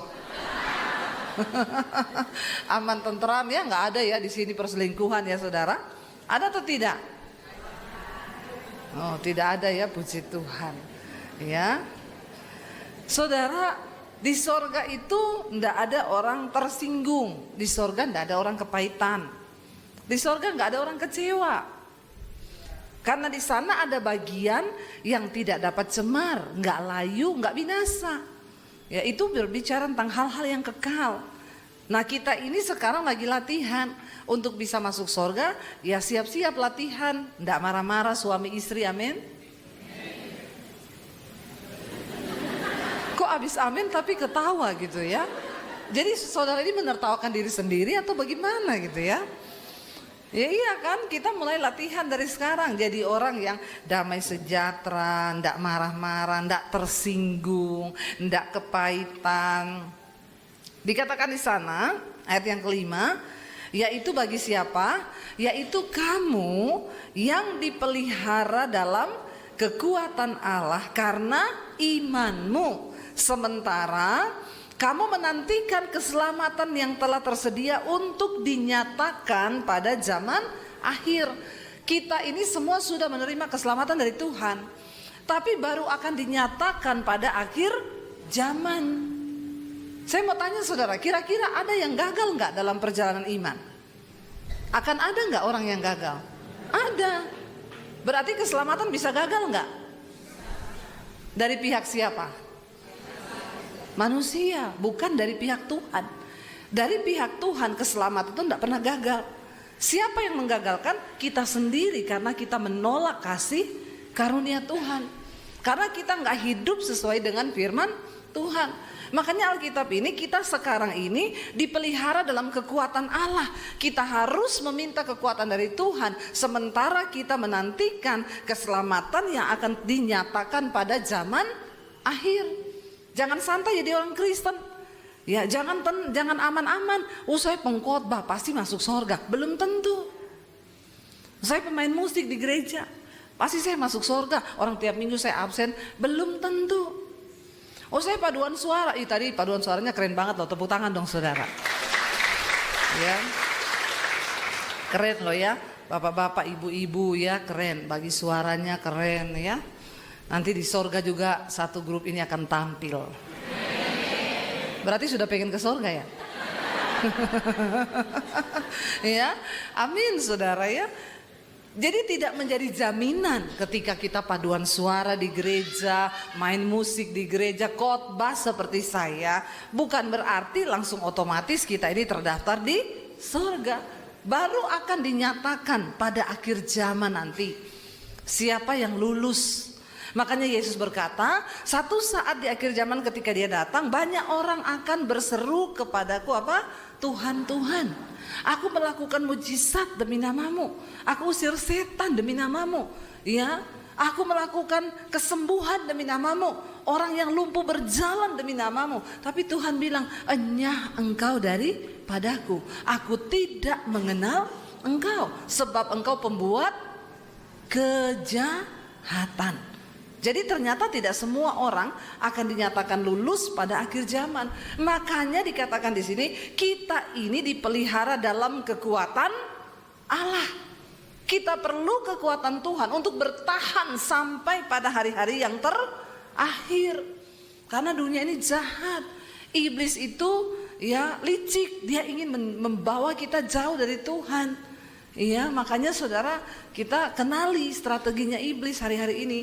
Aman tentram ya, nggak ada ya di sini perselingkuhan ya saudara. Ada atau tidak? Oh, tidak ada ya, puji Tuhan. Ya, saudara, di sorga itu nggak ada orang tersinggung. Di sorga nggak ada orang kepahitan. Di sorga nggak ada orang kecewa, karena di sana ada bagian yang tidak dapat cemar, nggak layu, nggak binasa. Ya, itu berbicara tentang hal-hal yang kekal. Nah, kita ini sekarang lagi latihan untuk bisa masuk sorga. Ya, siap-siap latihan, nggak marah-marah suami istri, amin. Kok abis amin tapi ketawa gitu ya? Jadi saudara ini menertawakan diri sendiri atau bagaimana gitu ya? Ya iya kan, kita mulai latihan dari sekarang jadi orang yang damai sejahtera, ndak marah-marah, ndak tersinggung, ndak kepahitan. Dikatakan di sana ayat yang kelima, yaitu bagi siapa? Yaitu kamu yang dipelihara dalam kekuatan Allah karena imanmu, sementara kamu menantikan keselamatan yang telah tersedia untuk dinyatakan pada zaman akhir. Kita ini semua sudah menerima keselamatan dari Tuhan, tapi baru akan dinyatakan pada akhir zaman. Saya mau tanya saudara, kira-kira ada yang gagal nggak dalam perjalanan iman? Akan ada nggak orang yang gagal? Ada. Berarti keselamatan bisa gagal nggak? Dari pihak siapa? Manusia, bukan dari pihak Tuhan. Dari pihak Tuhan keselamatan itu tidak pernah gagal. Siapa yang menggagalkan? Kita sendiri, karena kita menolak kasih karunia Tuhan. Karena kita nggak hidup sesuai dengan firman Tuhan. Makanya Alkitab ini, kita sekarang ini dipelihara dalam kekuatan Allah. Kita harus meminta kekuatan dari Tuhan, sementara kita menantikan keselamatan yang akan dinyatakan pada zaman akhir. Jangan santai jadi orang Kristen. Ya, jangan aman-aman. Saya pengkhotbah pasti masuk surga. Belum tentu. Saya pemain musik di gereja, pasti saya masuk surga. Orang tiap minggu saya absen. Belum tentu. Saya paduan suara. Tadi paduan suaranya keren banget loh. Tepuk tangan dong saudara. Ya, keren loh ya. Bapak-bapak, ibu-ibu ya, keren. Bagi suaranya keren ya. Nanti di sorga juga satu grup ini akan tampil. Berarti sudah pengen ke sorga ya? Ya, amin saudara ya. Jadi tidak menjadi jaminan ketika kita paduan suara di gereja, main musik di gereja, khotbah seperti saya, bukan berarti langsung otomatis kita ini terdaftar di sorga. Baru akan dinyatakan pada akhir zaman nanti siapa yang lulus. Makanya Yesus berkata, satu saat di akhir zaman ketika dia datang, banyak orang akan berseru kepadaku apa? Tuhan, Tuhan, aku melakukan mujizat demi namamu, aku usir setan demi namamu, ya, aku melakukan kesembuhan demi namamu, orang yang lumpuh berjalan demi namamu. Tapi Tuhan bilang, enyah engkau daripadaku, aku tidak mengenal engkau, sebab engkau pembuat kejahatan. Jadi ternyata tidak semua orang akan dinyatakan lulus pada akhir zaman. Makanya dikatakan di sini, kita ini dipelihara dalam kekuatan Allah. Kita perlu kekuatan Tuhan untuk bertahan sampai pada hari-hari yang terakhir. Karena dunia ini jahat. Iblis itu ya licik, dia ingin membawa kita jauh dari Tuhan. Iya, makanya saudara, kita kenali strateginya iblis hari-hari ini.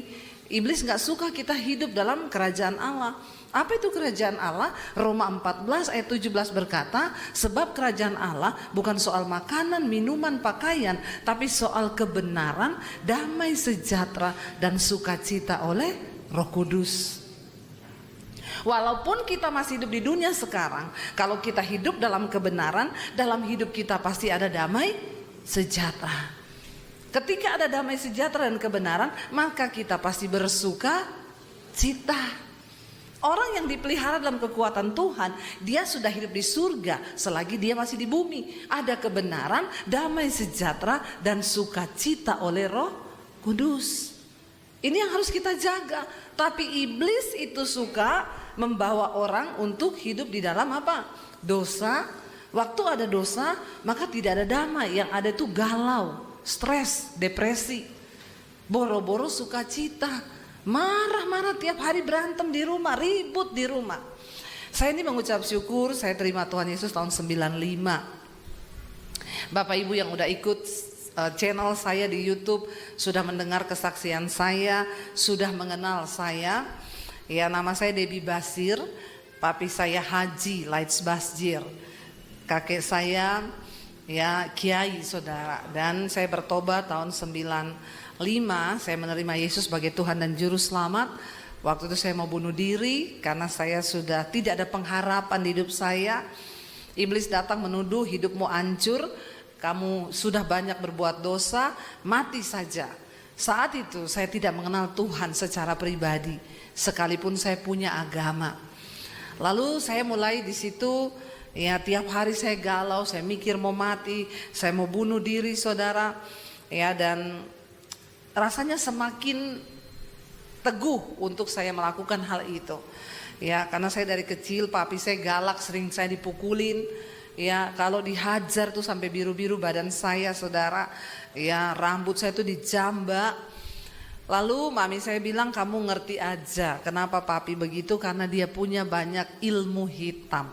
Iblis gak suka kita hidup dalam kerajaan Allah. Apa itu kerajaan Allah? Roma 14 ayat 17 berkata, sebab kerajaan Allah bukan soal makanan, minuman, pakaian, tapi soal kebenaran, damai sejahtera, dan sukacita oleh Roh Kudus. Walaupun kita masih hidup di dunia sekarang, kalau kita hidup dalam kebenaran, dalam hidup kita pasti ada damai sejahtera. Ketika ada damai sejahtera dan kebenaran, maka kita pasti bersuka cita. Orang yang dipelihara dalam kekuatan Tuhan, dia sudah hidup di surga selagi dia masih di bumi. Ada kebenaran, damai sejahtera, dan sukacita oleh Roh Kudus. Ini yang harus kita jaga. Tapi iblis itu suka membawa orang untuk hidup di dalam apa? Dosa. Waktu ada dosa, maka tidak ada damai. Yang ada itu galau, stres, depresi, boro-boro sukacita, marah-marah tiap hari, berantem di rumah, ribut di rumah. Saya ini mengucap syukur, saya terima Tuhan Yesus tahun 95. Bapak Ibu yang udah ikut channel saya di YouTube sudah mendengar kesaksian saya, sudah mengenal saya. Ya, nama saya Debbie Basir, papi saya Haji Laits Basjir, kakek saya ya Kiai saudara. Dan saya bertobat tahun 95, saya menerima Yesus sebagai Tuhan dan Juru Selamat. Waktu itu saya mau bunuh diri karena saya sudah tidak ada pengharapan di hidup saya. Iblis datang menuduh hidupmu hancur, kamu sudah banyak berbuat dosa, mati saja. Saat itu saya tidak mengenal Tuhan secara pribadi, sekalipun saya punya agama. Lalu saya mulai di situ, ya tiap hari saya galau, saya mikir mau mati, saya mau bunuh diri saudara. Ya, dan rasanya semakin teguh untuk saya melakukan hal itu. Ya, karena saya dari kecil papi saya galak, sering saya dipukulin. Ya, kalau dihajar tuh sampai biru-biru badan saya saudara. Ya, rambut saya tuh dijambak. Lalu mami saya bilang, kamu ngerti aja kenapa papi begitu, karena dia punya banyak ilmu hitam.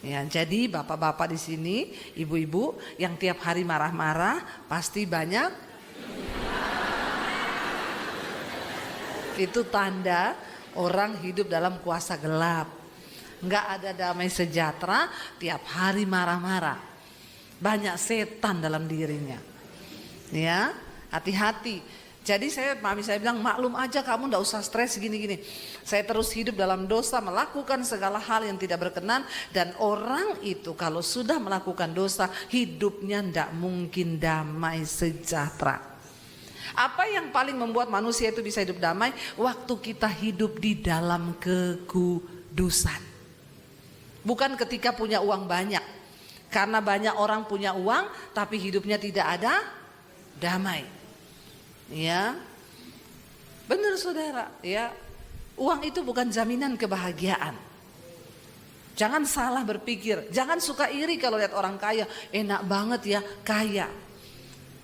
Ya, jadi bapak-bapak di sini, ibu-ibu yang tiap hari marah-marah pasti banyak. Itu tanda orang hidup dalam kuasa gelap. Enggak ada damai sejahtera, tiap hari marah-marah. Banyak setan dalam dirinya. Ya, hati-hati. Jadi mami saya bilang, maklum aja kamu enggak usah stres gini-gini. Saya terus hidup dalam dosa, melakukan segala hal yang tidak berkenan. Dan orang itu kalau sudah melakukan dosa, hidupnya enggak mungkin damai sejahtera. Apa yang paling membuat manusia itu bisa hidup damai? Waktu kita hidup di dalam kekudusan. Bukan ketika punya uang banyak. Karena banyak orang punya uang tapi hidupnya tidak ada damai. Ya, benar saudara. Ya, uang itu bukan jaminan kebahagiaan. Jangan salah berpikir. Jangan suka iri kalau lihat orang kaya. Enak banget ya kaya.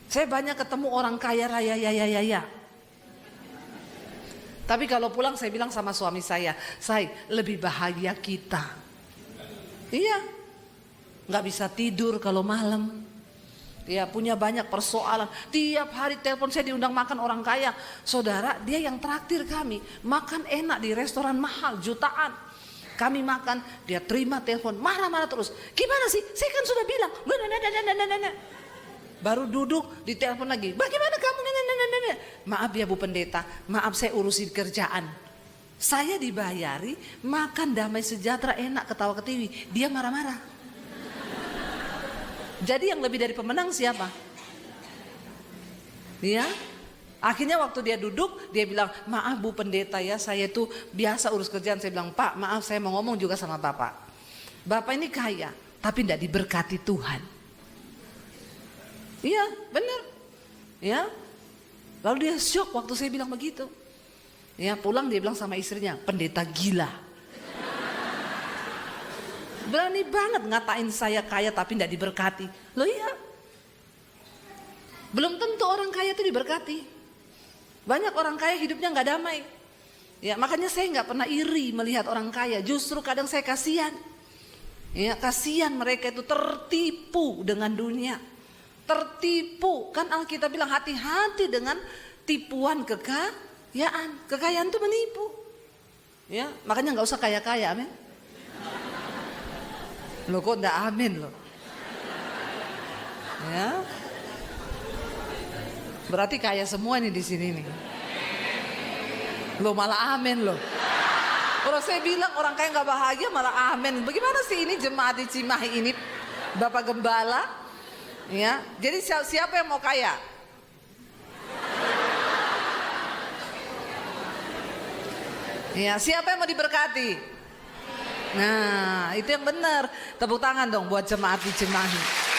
Saya banyak ketemu orang kaya raya ya. Tapi kalau pulang saya bilang sama suami saya lebih bahagia kita. Iya, nggak bisa tidur kalau malam. Dia punya banyak persoalan. Tiap hari telepon saya diundang makan orang kaya. Saudara, dia yang traktir kami. Makan enak di restoran mahal, jutaan. Kami makan, dia terima telepon, marah-marah terus. Gimana sih? Saya kan sudah bilang. Baru duduk, ditelepon lagi. Bagaimana kamu? Maaf ya Bu Pendeta, maaf saya urusin kerjaan. Saya dibayari, makan damai sejahtera enak, ketawa ketiwi. Dia marah-marah. Jadi yang lebih dari pemenang siapa? Dia. Akhirnya waktu dia duduk, dia bilang, maaf Bu Pendeta ya, saya tuh biasa urus kerjaan. Saya bilang, Pak maaf saya mau ngomong juga sama Bapak. Bapak ini kaya, tapi tidak diberkati Tuhan. Iya benar. Ya. Lalu dia syok waktu saya bilang begitu. Ya, pulang dia bilang sama istrinya, pendeta gila. Berani banget ngatain saya kaya tapi tidak diberkati. Loh iya. Belum tentu orang kaya itu diberkati. Banyak orang kaya hidupnya nggak damai. Ya, makanya saya nggak pernah iri melihat orang kaya. Justru kadang saya kasihan. Ya, kasihan mereka itu tertipu dengan dunia. tertipu. Kan Alkitab bilang hati-hati dengan tipuan kekayaan. Kekayaan itu menipu. Ya, makanya nggak usah kaya-kaya, amin. Loh kok nggak amin loh? Ya, berarti kaya semua nih di sini nih. Loh malah amin loh. Kalau saya bilang orang kaya nggak bahagia malah amin. Bagaimana sih ini jemaat di Cimahi ini, Bapak Gembala? Ya, jadi siapa yang mau kaya? Ya, siapa yang mau diberkati? Nah, itu yang benar. Tepuk tangan dong buat jemaat di Cimahi.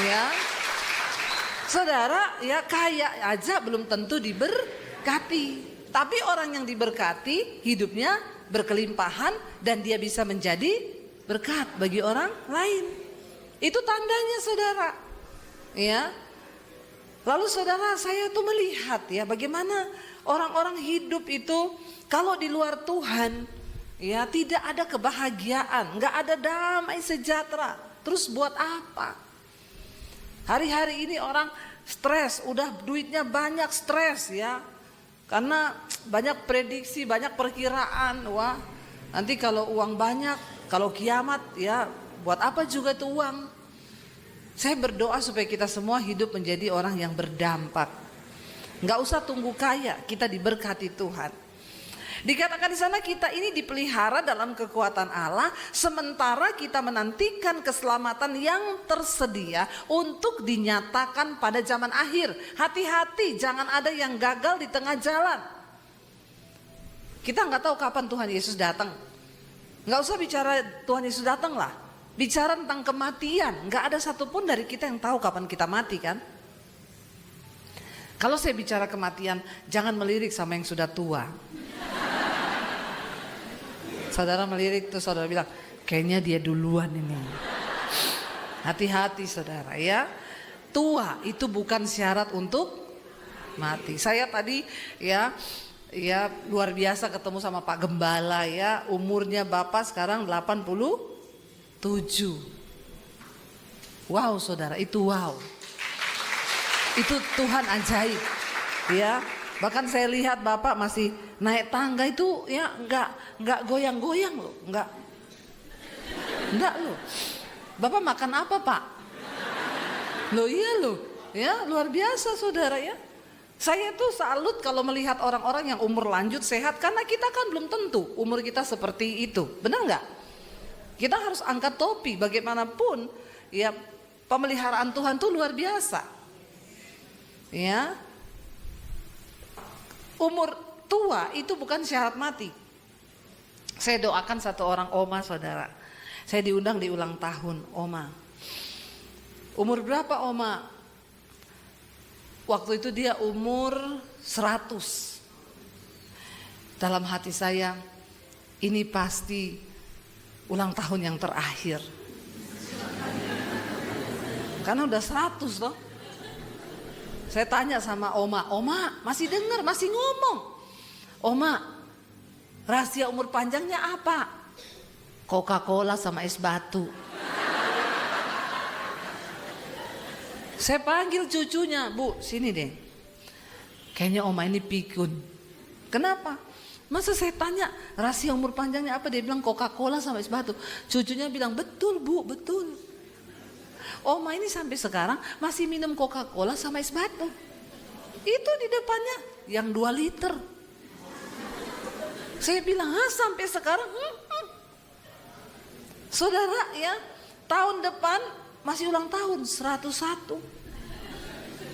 Ya, saudara, ya kaya aja belum tentu diberkati. Tapi orang yang diberkati hidupnya berkelimpahan dan dia bisa menjadi berkat bagi orang lain. Itu tandanya, saudara. Ya. Lalu saudara, saya tuh melihat ya bagaimana orang-orang hidup itu kalau di luar Tuhan, ya tidak ada kebahagiaan, nggak ada damai sejahtera. Terus buat apa? Hari-hari ini orang stres, udah duitnya banyak stres ya. Karena banyak prediksi, banyak perkiraan. Wah, nanti kalau uang banyak, kalau kiamat ya buat apa juga itu uang. Saya berdoa supaya kita semua hidup menjadi orang yang berdampak. Nggak usah tunggu kaya, kita diberkati Tuhan. Dikatakan di sana kita ini dipelihara dalam kekuatan Allah, sementara kita menantikan keselamatan yang tersedia untuk dinyatakan pada zaman akhir. Hati-hati, jangan ada yang gagal di tengah jalan. Kita nggak tahu kapan Tuhan Yesus datang. Nggak usah bicara Tuhan Yesus datang lah. Bicara tentang kematian, nggak ada satupun dari kita yang tahu kapan kita mati kan. Kalau saya bicara kematian, jangan melirik sama yang sudah tua. Saudara melirik tuh, saudara bilang, kayaknya dia duluan ini. Hati-hati saudara ya. Tua itu bukan syarat untuk mati. Saya tadi ya luar biasa ketemu sama Pak Gembala ya. Umurnya Bapak sekarang 87. Wow saudara, itu wow. Itu Tuhan ajaib ya. Bahkan saya lihat Bapak masih naik tangga itu ya enggak goyang-goyang loh, enggak loh. Bapak makan apa Pak? Loh iya loh, ya luar biasa saudara ya. Saya tuh salut kalau melihat orang-orang yang umur lanjut sehat, karena kita kan belum tentu umur kita seperti itu, benar nggak? Kita harus angkat topi bagaimanapun, ya pemeliharaan Tuhan tuh luar biasa, ya. Umur tua itu bukan syarat mati. Saya doakan satu orang oma saudara. Saya diundang di ulang tahun oma. Umur berapa oma? Waktu itu dia umur 100. Dalam hati saya, ini pasti ulang tahun yang terakhir. Karena udah 100 loh. Saya tanya sama oma masih dengar, masih ngomong. Oma, rahasia umur panjangnya apa? Coca-Cola sama es batu. Saya panggil cucunya, Bu, sini deh. Kayaknya oma ini pikun. Kenapa? Masa saya tanya rahasia umur panjangnya apa? Dia bilang Coca-Cola sama es batu. Cucunya bilang, betul Bu, betul. Oma ini sampai sekarang masih minum Coca-Cola sama es batu. Itu di depannya yang 2 liter. Saya bilang, sampai sekarang? Saudara ya, tahun depan masih ulang tahun 101.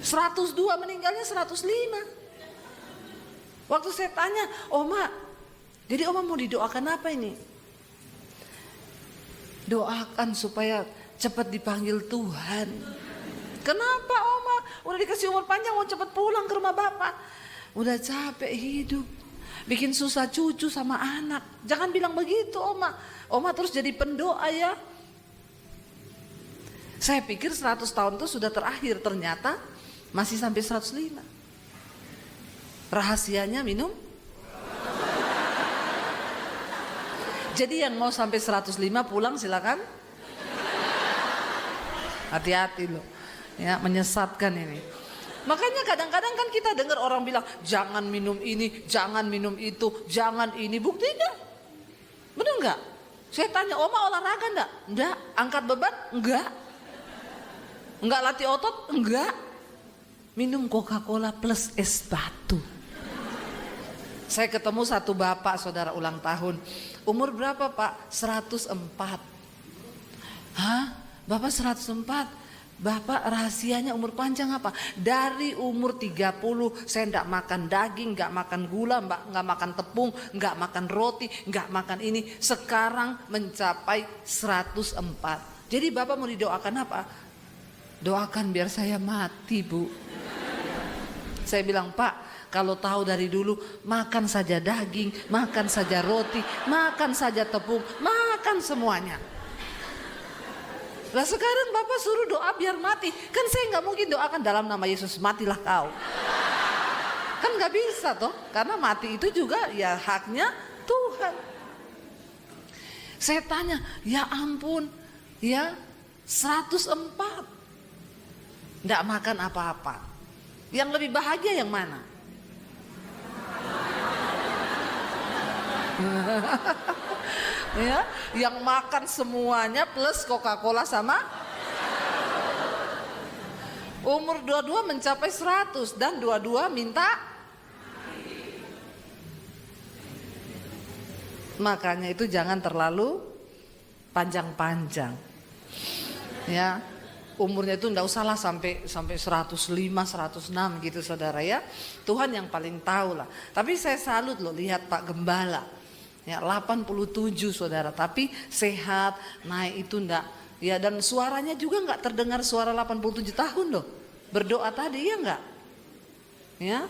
102 meninggalnya 105. Waktu saya tanya, Oma, jadi Oma mau didoakan apa ini? Doakan supaya cepat dipanggil Tuhan. Kenapa Oma? Udah dikasih umur panjang mau cepat pulang ke rumah Bapak. Udah capek hidup, bikin susah cucu sama anak. Jangan bilang begitu Oma. Oma terus jadi pendoa ya. Saya pikir 100 tahun itu sudah terakhir, ternyata masih sampai 105. Rahasianya minum. Jadi yang mau sampai 105 pulang silakan. Hati-hati loh. Ya, menyesatkan ini. Makanya kadang-kadang kan kita dengar orang bilang, jangan minum ini, jangan minum itu, jangan ini. Buktinya, benar nggak? Saya tanya, Oma olahraga enggak? Enggak. Angkat beban? Enggak. Enggak latih otot? Enggak. Minum Coca-Cola plus es batu. Saya ketemu satu bapak, saudara, ulang tahun. Umur berapa, Pak? 104. Hah? Bapak 104? Bapak rahasianya umur panjang apa? Dari umur 30 saya enggak makan daging, enggak makan gula, enggak makan tepung, enggak makan roti, enggak makan ini. Sekarang mencapai 104. Jadi Bapak mau didoakan apa? Doakan biar saya mati, Bu. Saya bilang, Pak, kalau tahu dari dulu makan saja daging, makan saja roti, makan saja tepung, makan semuanya. Lah sekarang Bapak suruh doa biar mati. Kan saya nggak mungkin doakan dalam nama Yesus, matilah kau. Kan nggak bisa toh, karena mati itu juga ya haknya Tuhan. Saya tanya, ya ampun, ya 104. Nggak makan apa-apa. Yang lebih bahagia yang mana? Ya, yang makan semuanya plus Coca-Cola sama umur 22 mencapai 100 dan 22 minta. Makanya itu jangan terlalu panjang-panjang. Ya, umurnya itu enggak usahlah sampai 105, 106 gitu, saudara ya. Tuhan yang paling tahu lah. Tapi saya salut loh lihat Pak Gembala. Ya 87, saudara, tapi sehat, naik itu enggak. Ya, dan suaranya juga enggak terdengar suara 87 tahun loh. Berdoa tadi, ya enggak? Ya.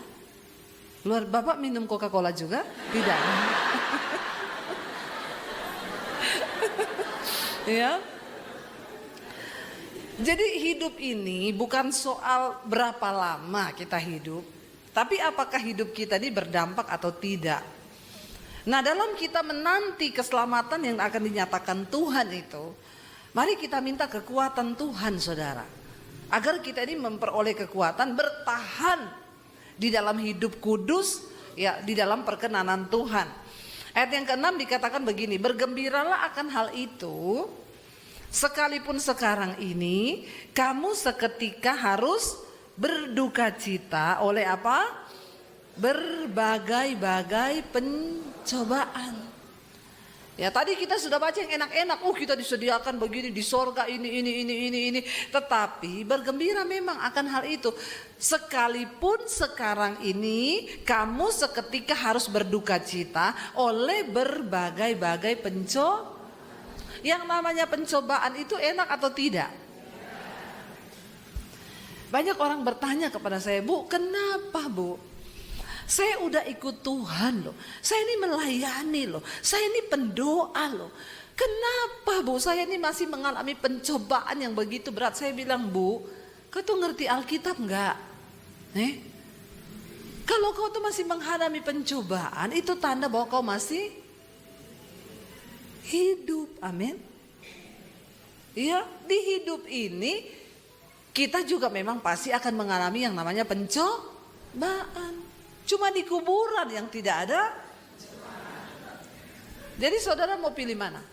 Luar, Bapak minum Coca-Cola juga? Tidak. Ya. Jadi hidup ini bukan soal berapa lama kita hidup, tapi apakah hidup kita ini berdampak atau tidak. Nah, dalam kita menanti keselamatan yang akan dinyatakan Tuhan itu, mari kita minta kekuatan Tuhan, saudara. Agar kita ini memperoleh kekuatan bertahan di dalam hidup kudus, ya, di dalam perkenanan Tuhan. Ayat yang ke-6 dikatakan begini, bergembiralah akan hal itu, sekalipun sekarang ini kamu seketika harus berduka cita oleh apa? Berbagai-bagai pencobaan. Ya, tadi kita sudah baca yang enak-enak. Kita disediakan begini di sorga ini. Tetapi bergembira memang akan hal itu. Sekalipun sekarang ini kamu seketika harus berduka cita oleh berbagai-bagai pencobaan. Yang namanya pencobaan itu enak atau tidak? Banyak orang bertanya kepada saya, Bu, kenapa, Bu? Saya udah ikut Tuhan loh, saya ini melayani loh, saya ini pendoa loh. Kenapa, Bu, saya ini masih mengalami pencobaan yang begitu berat? Saya bilang, Bu, kau tuh ngerti Alkitab enggak? Kalau kau tuh masih menghadapi pencobaan, itu tanda bahwa kau masih hidup. Amin. Ya, di hidup ini kita juga memang pasti akan mengalami yang namanya pencobaan. Cuma di kuburan yang tidak ada. Jadi saudara mau pilih mana?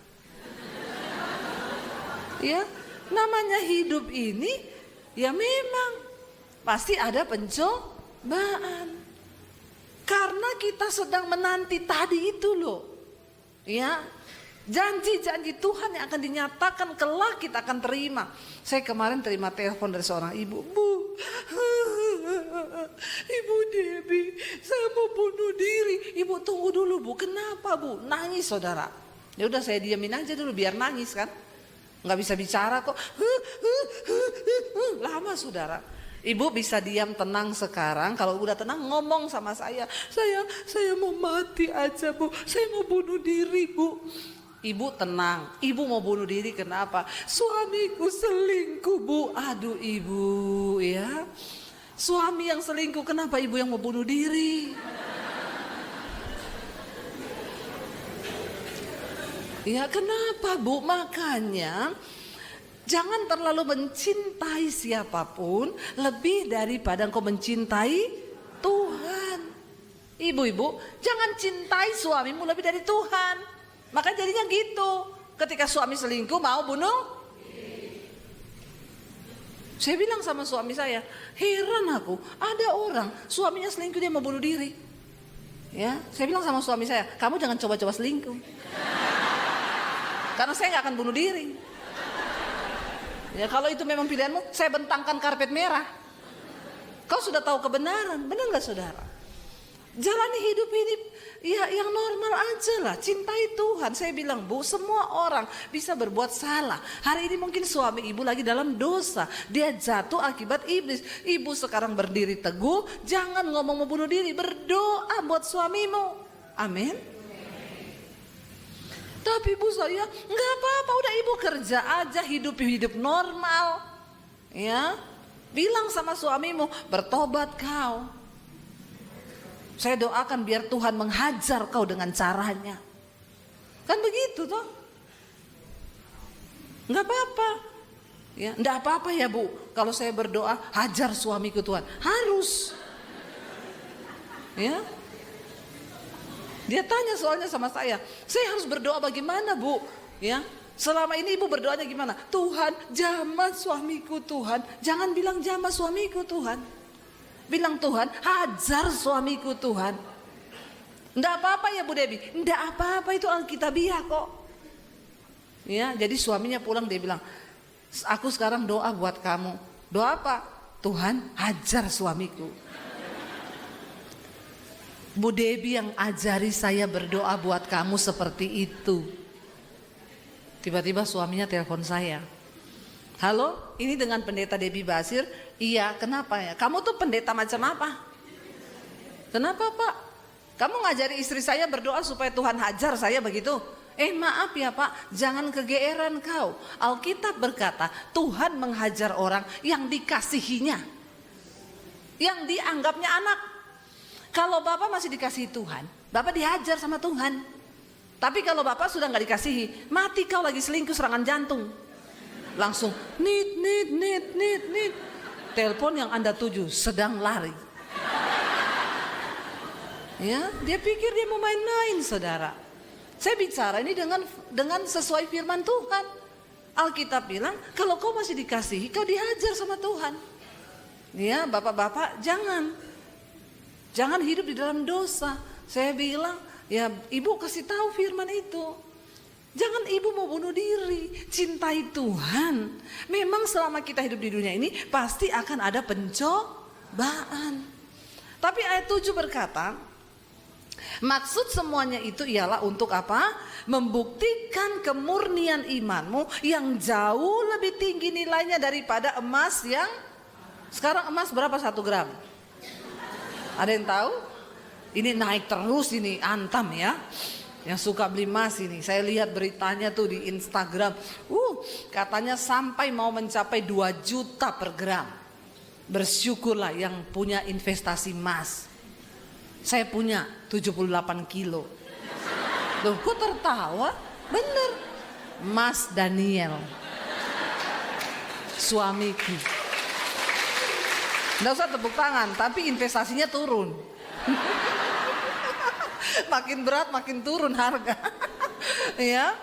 Ya, namanya hidup ini ya memang pasti ada pencobaan. Karena kita sedang menanti tadi itu loh. Ya, janji-janji Tuhan yang akan dinyatakan kelak kita akan terima. Saya kemarin terima telepon dari seorang ibu, Bu, Ibu Debbie, saya mau bunuh diri. Ibu tunggu dulu, Bu, kenapa, Bu? Nangis, saudara. Ya udah, saya diamin aja dulu biar nangis kan. Nggak bisa bicara kok. Lama, saudara. Ibu bisa diam tenang sekarang. Kalau udah tenang ngomong sama saya mau mati aja, Bu. Saya mau bunuh diri, Bu. Ibu tenang, ibu mau bunuh diri kenapa? Suamiku selingkuh, Bu. Aduh, ibu, ya. Suami yang selingkuh, kenapa ibu yang mau bunuh diri? Ya, kenapa, Bu? Makanya Jangan terlalu mencintai siapapun lebih daripada engkau mencintai Tuhan. Ibu-ibu, jangan cintai suamimu lebih dari Tuhan. Maka jadinya gitu. Ketika suami selingkuh mau bunuh. Saya bilang sama suami saya, heran aku, ada orang suaminya selingkuh dia mau bunuh diri. Ya, saya bilang sama suami saya, kamu jangan coba-coba selingkuh. Karena saya nggak akan bunuh diri. Ya, kalau itu memang pilihanmu, saya bentangkan karpet merah. Kau sudah tahu kebenaran, benar nggak saudara? Jalani hidup ini ya yang normal aja lah. Cintai Tuhan. Saya bilang, Bu, semua orang bisa berbuat salah. Hari ini mungkin suami ibu lagi dalam dosa. Dia jatuh akibat iblis. Ibu sekarang berdiri teguh. Jangan ngomong mau bunuh diri. Berdoa buat suamimu. Amin. Tapi ibu saya, nggak apa-apa. Udah ibu kerja aja. Hidup normal. Ya, bilang sama suamimu, bertobat kau. Saya doakan biar Tuhan menghajar kau dengan caranya. Kan begitu toh? Nggak apa-apa. Ya, nggak apa-apa ya Bu. Kalau saya berdoa, hajar suamiku Tuhan. Harus. Ya. Dia tanya soalnya sama saya harus berdoa bagaimana Bu? Ya. Selama ini ibu berdoanya gimana? Tuhan, jamah suamiku Tuhan. Jangan bilang jamah suamiku Tuhan. Bilang Tuhan, hajar suamiku Tuhan. Nggak apa-apa ya Bu Debi, nggak apa-apa, itu Alkitabiah kok. Ya, jadi suaminya pulang dia bilang, aku sekarang doa buat kamu. Doa apa? Tuhan, hajar suamiku. Bu Debi yang ajari saya berdoa buat kamu seperti itu. Tiba-tiba suaminya telepon saya. Halo, ini dengan pendeta Debbie Basir. Iya, kenapa ya? Kamu tuh pendeta macam apa? Kenapa Pak? Kamu ngajari istri saya berdoa supaya Tuhan hajar saya begitu? Maaf ya Pak, jangan kegeeran kau. Alkitab berkata, Tuhan menghajar orang yang dikasihinya, yang dianggapnya anak. Kalau Bapak masih dikasihi Tuhan, Bapak dihajar sama Tuhan. Tapi kalau Bapak sudah gak dikasihi, mati kau lagi selingkuh serangan jantung. Langsung nit. Telepon yang Anda tuju sedang lari. Ya, dia pikir dia mau main-main saudara. Saya bicara ini dengan sesuai firman Tuhan. Alkitab bilang kalau kau masih dikasihi, kau dihajar sama Tuhan. Ya, bapak-bapak jangan hidup di dalam dosa. Saya bilang ya, ibu kasih tahu firman itu. Jangan ibu mau bunuh diri, cintai Tuhan. Memang selama kita hidup di dunia ini pasti akan ada pencobaan. Tapi ayat 7 berkata, maksud semuanya itu ialah untuk apa? Membuktikan kemurnian imanmu yang jauh lebih tinggi nilainya daripada emas yang, sekarang emas berapa 1 gram? Ada yang tahu? Ini naik terus ini, antam ya. Yang suka beli emas ini, saya lihat beritanya tuh di Instagram. Katanya sampai mau mencapai 2 juta per gram. Bersyukurlah yang punya investasi emas. Saya punya 78 kilo. Loh, kok tertawa? Bener. Mas Daniel, suamiku. Nggak usah tepuk tangan, tapi investasinya turun. Makin berat makin turun harga. Ya,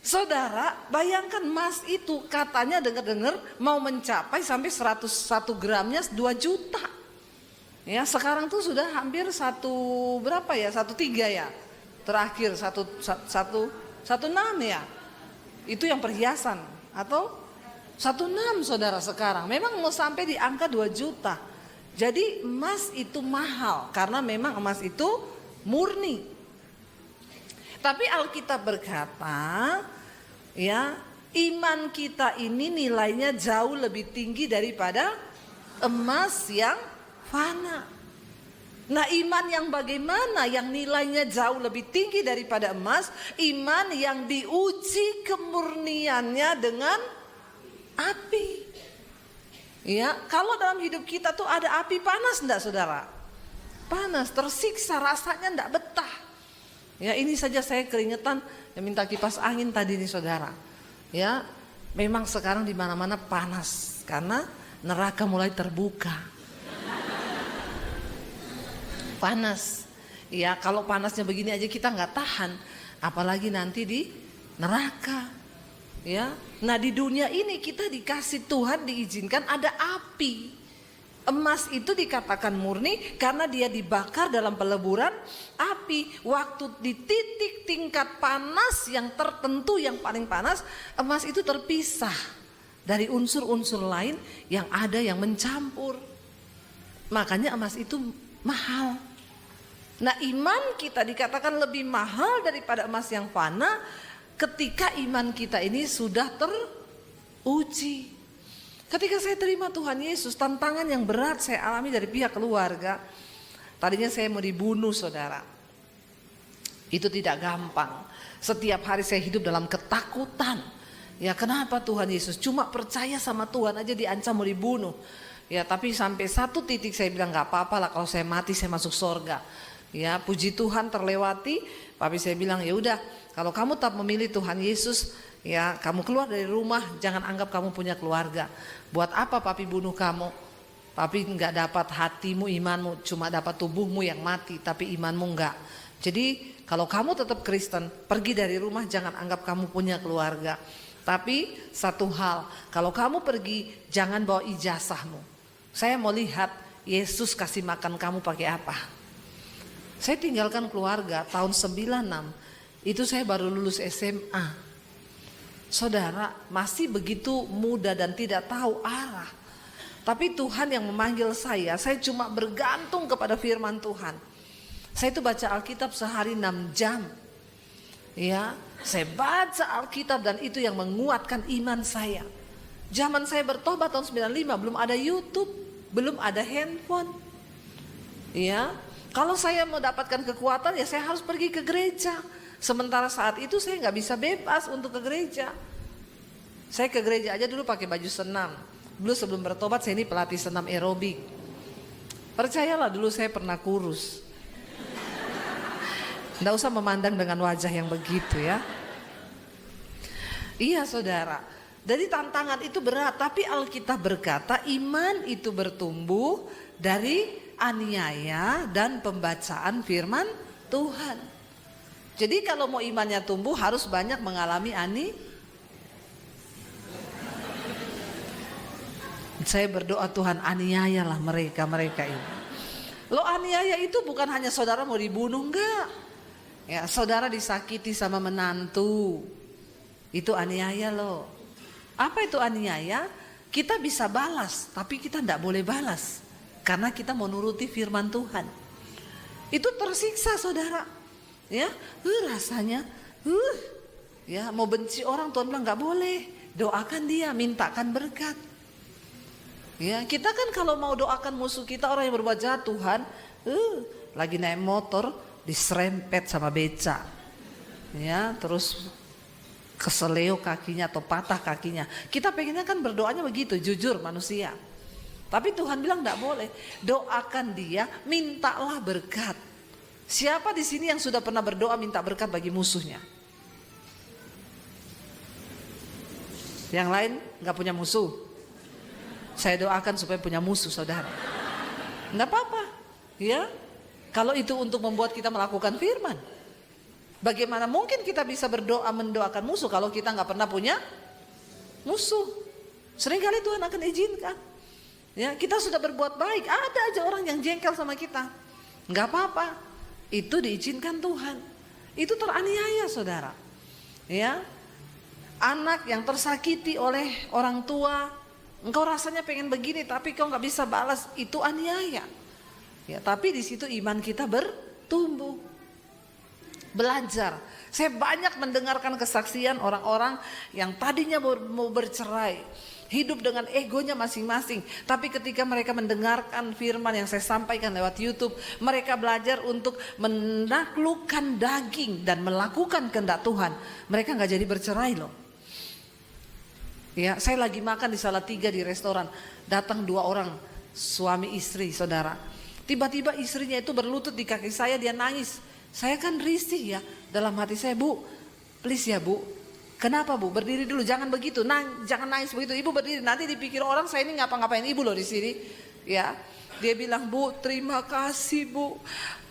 saudara, bayangkan emas itu katanya dengar-dengar mau mencapai sampai 101 gramnya 2 juta. Ya, sekarang tuh sudah hampir 1 berapa ya? 1,3 ya. Terakhir 1,16 ya. Itu yang perhiasan atau 1,6 saudara sekarang. Memang mau sampai di angka 2 juta. Jadi emas itu mahal karena memang emas itu murni. Tapi Alkitab berkata, ya, iman kita ini nilainya jauh lebih tinggi daripada emas yang fana. Nah, iman yang bagaimana yang nilainya jauh lebih tinggi daripada emas? Iman yang diuji kemurniannya dengan api. Ya, kalau dalam hidup kita tuh ada api panas enggak saudara? Panas, tersiksa, rasanya enggak betah. Ya, ini saja saya keringetan, ya minta kipas angin tadi nih saudara. Ya, Memang sekarang di mana-mana panas karena neraka mulai terbuka. Panas. Ya, kalau panasnya begini aja kita nggak tahan, apalagi nanti di neraka. Ya. Nah, di dunia ini kita dikasih Tuhan diizinkan ada api. Emas itu dikatakan murni karena dia dibakar dalam peleburan api. Waktu di titik tingkat panas yang tertentu, yang paling panas, emas itu terpisah dari unsur-unsur lain yang ada yang mencampur. Makanya emas itu mahal. Nah, iman kita dikatakan lebih mahal daripada emas yang fana ketika iman kita ini sudah teruji. Ketika saya terima Tuhan Yesus, tantangan yang berat saya alami dari pihak keluarga. Tadinya saya mau dibunuh, saudara. Itu tidak gampang. Setiap hari saya hidup dalam ketakutan. Ya, kenapa Tuhan Yesus? Cuma percaya sama Tuhan aja diancam mau dibunuh. Ya, tapi sampai satu titik saya bilang gak apa-apa lah, kalau saya mati saya masuk surga. Ya, puji Tuhan terlewati. Tapi saya bilang ya udah, kalau kamu tetap memilih Tuhan Yesus, ya kamu keluar dari rumah, jangan anggap kamu punya keluarga. Buat apa papi bunuh kamu? Papi nggak dapat hatimu, imanmu, cuma dapat tubuhmu yang mati, tapi imanmu nggak. Jadi kalau kamu tetap Kristen, pergi dari rumah, jangan anggap kamu punya keluarga. Tapi satu hal, kalau kamu pergi, jangan bawa ijazahmu. Saya mau lihat Yesus kasih makan kamu pakai apa. Saya tinggalkan keluarga tahun 96, itu saya baru lulus SMA. Saudara, masih begitu muda dan tidak tahu arah. Tapi Tuhan yang memanggil saya cuma bergantung kepada firman Tuhan. Saya itu baca Alkitab sehari 6 jam. Ya, saya baca Alkitab dan itu yang menguatkan iman saya. Zaman saya bertobat tahun 95 belum ada YouTube, belum ada handphone. Ya, kalau saya mau dapatkan kekuatan ya saya harus pergi ke gereja. Sementara saat itu saya nggak bisa bebas untuk ke gereja. Saya ke gereja aja dulu pakai baju senam. Dulu sebelum bertobat saya ini pelatih senam aerobik. Percayalah dulu saya pernah kurus. Nggak usah memandang dengan wajah yang begitu ya. Iya saudara. Jadi tantangan itu berat. Tapi Alkitab berkata iman itu bertumbuh dari aniaya dan pembacaan firman Tuhan. Jadi kalau mau imannya tumbuh harus banyak mengalami Saya berdoa Tuhan aniayalah mereka ini. Lo aniaya itu bukan hanya saudara mau dibunuh, enggak. Ya, saudara disakiti sama menantu. Itu aniaya lo. Apa itu aniaya? Kita bisa balas, tapi kita enggak boleh balas. Karena kita mau nuruti firman Tuhan. Itu tersiksa saudara. Ya, rasanya ya mau benci orang Tuhan bilang nggak boleh, doakan dia, mintakan berkat. Ya, kita kan kalau mau doakan musuh kita orang yang berbuat jahat Tuhan, lagi naik motor diserempet sama beca, ya terus keseleo kakinya atau patah kakinya. Kita pengennya kan berdoanya begitu, jujur manusia. Tapi Tuhan bilang nggak boleh, doakan dia, mintalah berkat. Siapa di sini yang sudah pernah berdoa minta berkat bagi musuhnya? Yang lain nggak punya musuh. Saya doakan supaya punya musuh, saudara. Nggak apa-apa, ya. Kalau itu untuk membuat kita melakukan firman. Bagaimana mungkin kita bisa berdoa mendoakan musuh kalau kita nggak pernah punya musuh? Seringkali Tuhan akan izinkan. Ya, kita sudah berbuat baik, ada aja orang yang jengkel sama kita. Nggak apa-apa. Itu diizinkan Tuhan. Itu teraniaya saudara. Ya, anak yang tersakiti oleh orang tua, engkau rasanya pengen begini tapi kau nggak bisa balas, itu aniaya. Ya, tapi di situ iman kita bertumbuh. Belajar. Saya banyak mendengarkan kesaksian orang-orang yang tadinya mau bercerai, hidup dengan egonya masing-masing. Tapi ketika mereka mendengarkan firman yang saya sampaikan lewat YouTube, mereka belajar untuk menaklukkan daging dan melakukan kehendak Tuhan. Mereka gak jadi bercerai loh. Ya, saya lagi makan di Salatiga di restoran, datang 2 orang suami istri saudara. Tiba-tiba istrinya itu berlutut di kaki saya, dia nangis. Saya kan risih ya, dalam hati saya, Bu, please ya Bu, Kenapa Bu? Berdiri dulu, jangan begitu, jangan nangis begitu. Ibu berdiri, nanti dipikir orang saya ini ngapa-ngapain ibu loh di sini. Ya, dia bilang, Bu, terima kasih Bu,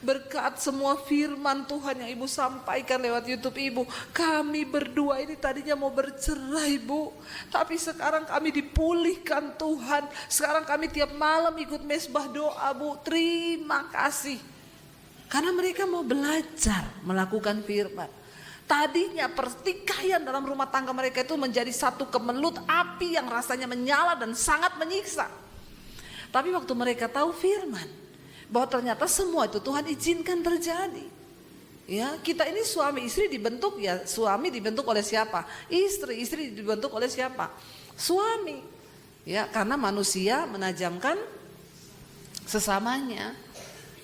berkat semua firman Tuhan yang ibu sampaikan lewat YouTube ibu. Kami berdua ini tadinya mau bercerai Bu, tapi sekarang kami dipulihkan Tuhan. Sekarang kami tiap malam ikut mesbah doa Bu. Terima kasih. Karena mereka mau belajar melakukan firman. Tadinya pertikaian dalam rumah tangga mereka itu menjadi satu kemelut api yang rasanya menyala dan sangat menyiksa. Tapi waktu mereka tahu firman, bahwa ternyata semua itu Tuhan izinkan terjadi. Ya, kita ini suami istri dibentuk ya, suami dibentuk oleh siapa? Istri dibentuk oleh siapa? Suami. Ya, karena manusia menajamkan sesamanya.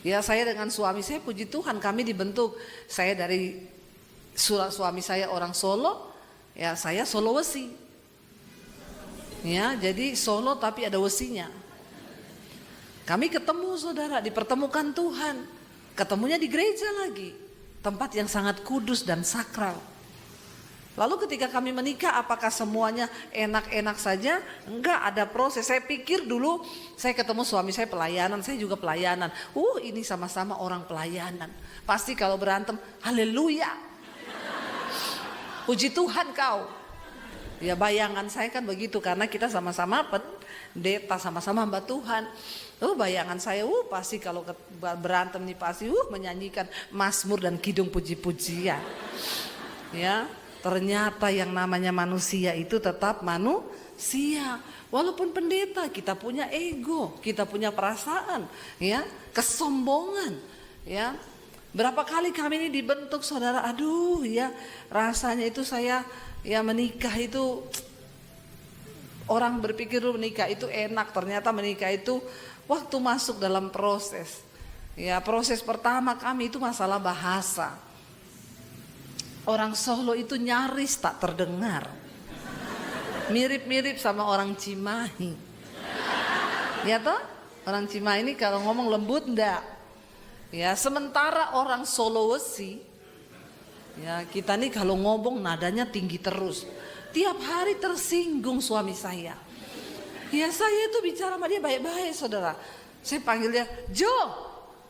Ya, saya dengan suami saya puji Tuhan kami dibentuk. Saya dari suami saya orang Solo, ya saya Solo Wesi. Ya, jadi Solo tapi ada wesinya. Kami ketemu saudara, dipertemukan Tuhan. Ketemunya di gereja lagi, tempat yang sangat kudus dan sakral. Lalu ketika kami menikah, apakah semuanya enak-enak saja? Enggak, ada proses. Saya pikir dulu, saya ketemu suami saya pelayanan, saya juga pelayanan. Ini sama-sama orang pelayanan. Pasti kalau berantem, haleluya. Puji Tuhan kau. Ya bayangan saya kan begitu, karena kita sama-sama pendeta, sama-sama hamba Tuhan. Bayangan saya, pasti kalau berantem nih pasti menyanyikan mazmur dan kidung puji-pujian. Ya, ternyata yang namanya manusia itu tetap manusia. Walaupun pendeta, kita punya ego, kita punya perasaan, ya, kesombongan, ya. Berapa kali kami ini dibentuk saudara, aduh ya rasanya itu saya ya menikah itu, orang berpikir menikah itu enak, ternyata menikah itu waktu masuk dalam proses. Ya, proses pertama kami itu masalah bahasa. Orang Solo itu nyaris tak terdengar. Mirip-mirip sama orang Cimahi. Ya toh? Orang Cimahi ini kalau ngomong lembut enggak. Ya, sementara orang Sulawesi, ya kita nih kalau ngomong nadanya tinggi terus. Tiap hari tersinggung suami saya. Ya saya itu bicara sama dia baik-baik saudara. Saya panggil dia Jo,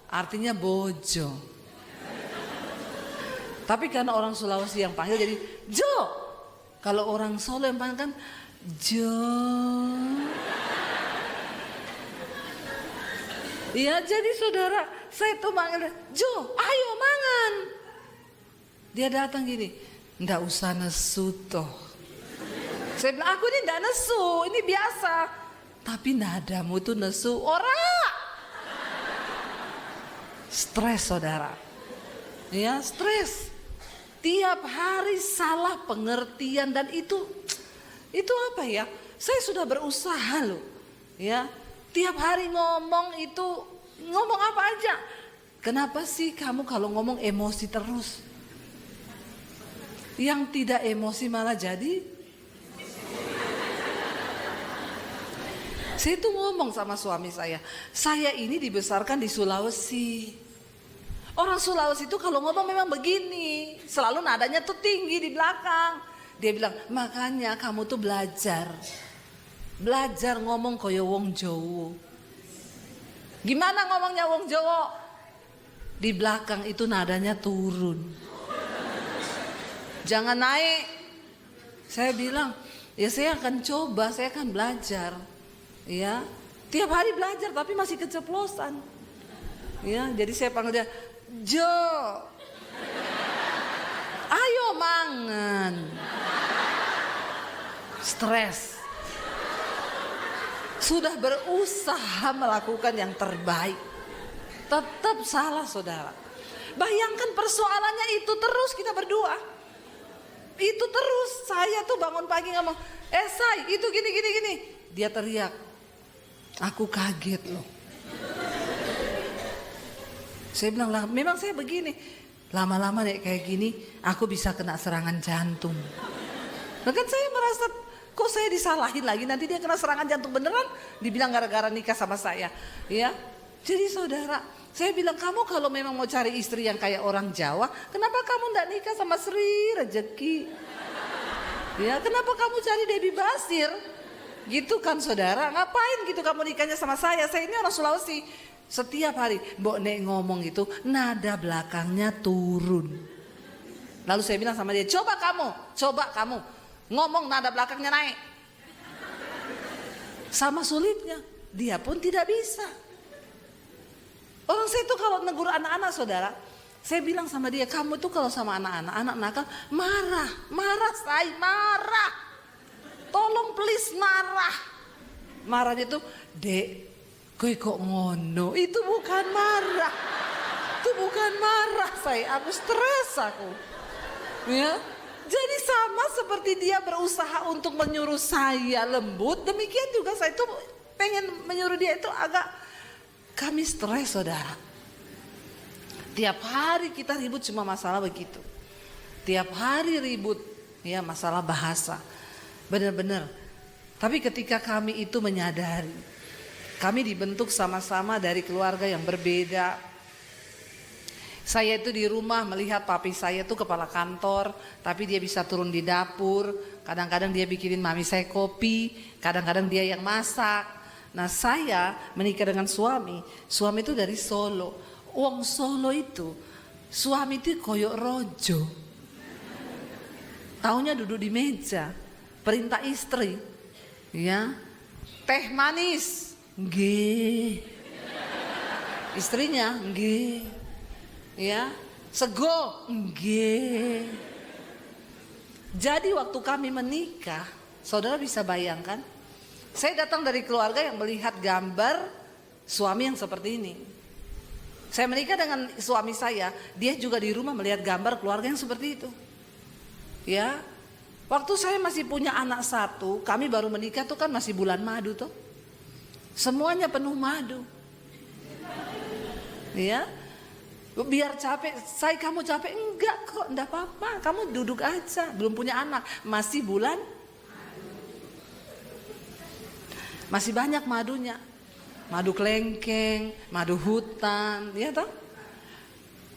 artinya bojo. Tapi karena orang Sulawesi yang panggil jadi Jo. Kalau orang Solo yang panggil kan Jo. Ya jadi saudara, saya tuh manggil Jo, ayo mangan. Dia datang gini, ndak usah nesu toh. Saya bilang, aku ini ndak nesu, ini biasa. Tapi nadamu tuh nesu, ora. Stres saudara. Ya stres. Tiap hari salah pengertian dan itu apa ya? Saya sudah berusaha loh. Ya. Tiap hari ngomong itu, ngomong apa aja. Kenapa sih kamu kalau ngomong emosi terus? Yang tidak emosi malah jadi. Saya tuh ngomong sama suami saya ini dibesarkan di Sulawesi. Orang Sulawesi itu kalau ngomong memang begini, selalu nadanya tuh tinggi di belakang. Dia bilang, makanya kamu tuh belajar ngomong kaya wong Jawa. Gimana ngomongnya wong Jawa? Di belakang itu nadanya turun. Jangan naik. Saya bilang, ya saya akan coba, saya akan belajar. Ya, tiap hari belajar tapi masih keceplosan. Ya, jadi saya panggil dia, Jo. Ayo mangan. Stres. Sudah berusaha melakukan yang terbaik, tetap salah saudara. Bayangkan persoalannya itu terus kita berdua. Itu terus, saya tuh bangun pagi ngomong, Say itu gini. Dia teriak, aku kaget loh. Saya bilang, lah memang saya begini. Lama-lama nih kayak gini, aku bisa kena serangan jantung. Nah kan saya merasa, kok saya disalahin lagi, nanti dia kena serangan jantung beneran, dibilang gara-gara nikah sama saya. Ya, jadi saudara, saya bilang kamu kalau memang mau cari istri yang kayak orang Jawa, kenapa kamu nggak nikah sama Sri Rezeki? Ya, kenapa kamu cari Debbie Basir? Gitu kan saudara, ngapain gitu kamu nikahnya sama saya? Saya ini orang Sulawesi. Setiap hari Mbok Nek ngomong gitu, nada belakangnya turun. Lalu saya bilang sama dia, coba kamu ngomong nada belakangnya naik. Sama sulitnya, dia pun tidak bisa. Orang saya tuh kalau negur anak-anak saudara, saya bilang sama dia, kamu tuh kalau sama anak-anak, anak nakal marah, saya marah. Tolong please marah. Marahnya tuh, Dek, gue kok ngono? Itu bukan marah. Itu bukan marah saya, aku stres aku. Ya. Jadi sama seperti dia berusaha untuk menyuruh saya lembut, demikian juga saya tuh pengen menyuruh dia itu agak, kami stres saudara. Tiap hari kita ribut cuma masalah begitu. Tiap hari ribut ya masalah bahasa. Benar-benar. Tapi ketika kami itu menyadari, kami dibentuk sama-sama dari keluarga yang berbeda. Saya itu di rumah melihat papi saya itu kepala kantor, tapi dia bisa turun di dapur. Kadang-kadang dia bikinin mami saya kopi, kadang-kadang dia yang masak. Nah saya menikah dengan suami itu dari Solo. Wong Solo itu, suami itu koyok rojo. Taunya duduk di meja, perintah istri, ya, teh manis, nggih. Istrinya, nggih, ya, sego, nggih. Jadi waktu kami menikah, saudara bisa bayangkan, saya datang dari keluarga yang melihat gambar suami yang seperti ini. Saya menikah dengan suami saya, dia juga di rumah melihat gambar keluarga yang seperti itu. Ya, waktu saya masih punya anak satu, kami baru menikah tuh kan masih bulan madu tuh. Semuanya penuh madu. Ya, biar capek, kamu capek? Enggak kok, enggak apa-apa, kamu duduk aja, belum punya anak, masih bulan. Masih banyak madunya. Madu kelengkeng, madu hutan, ya toh?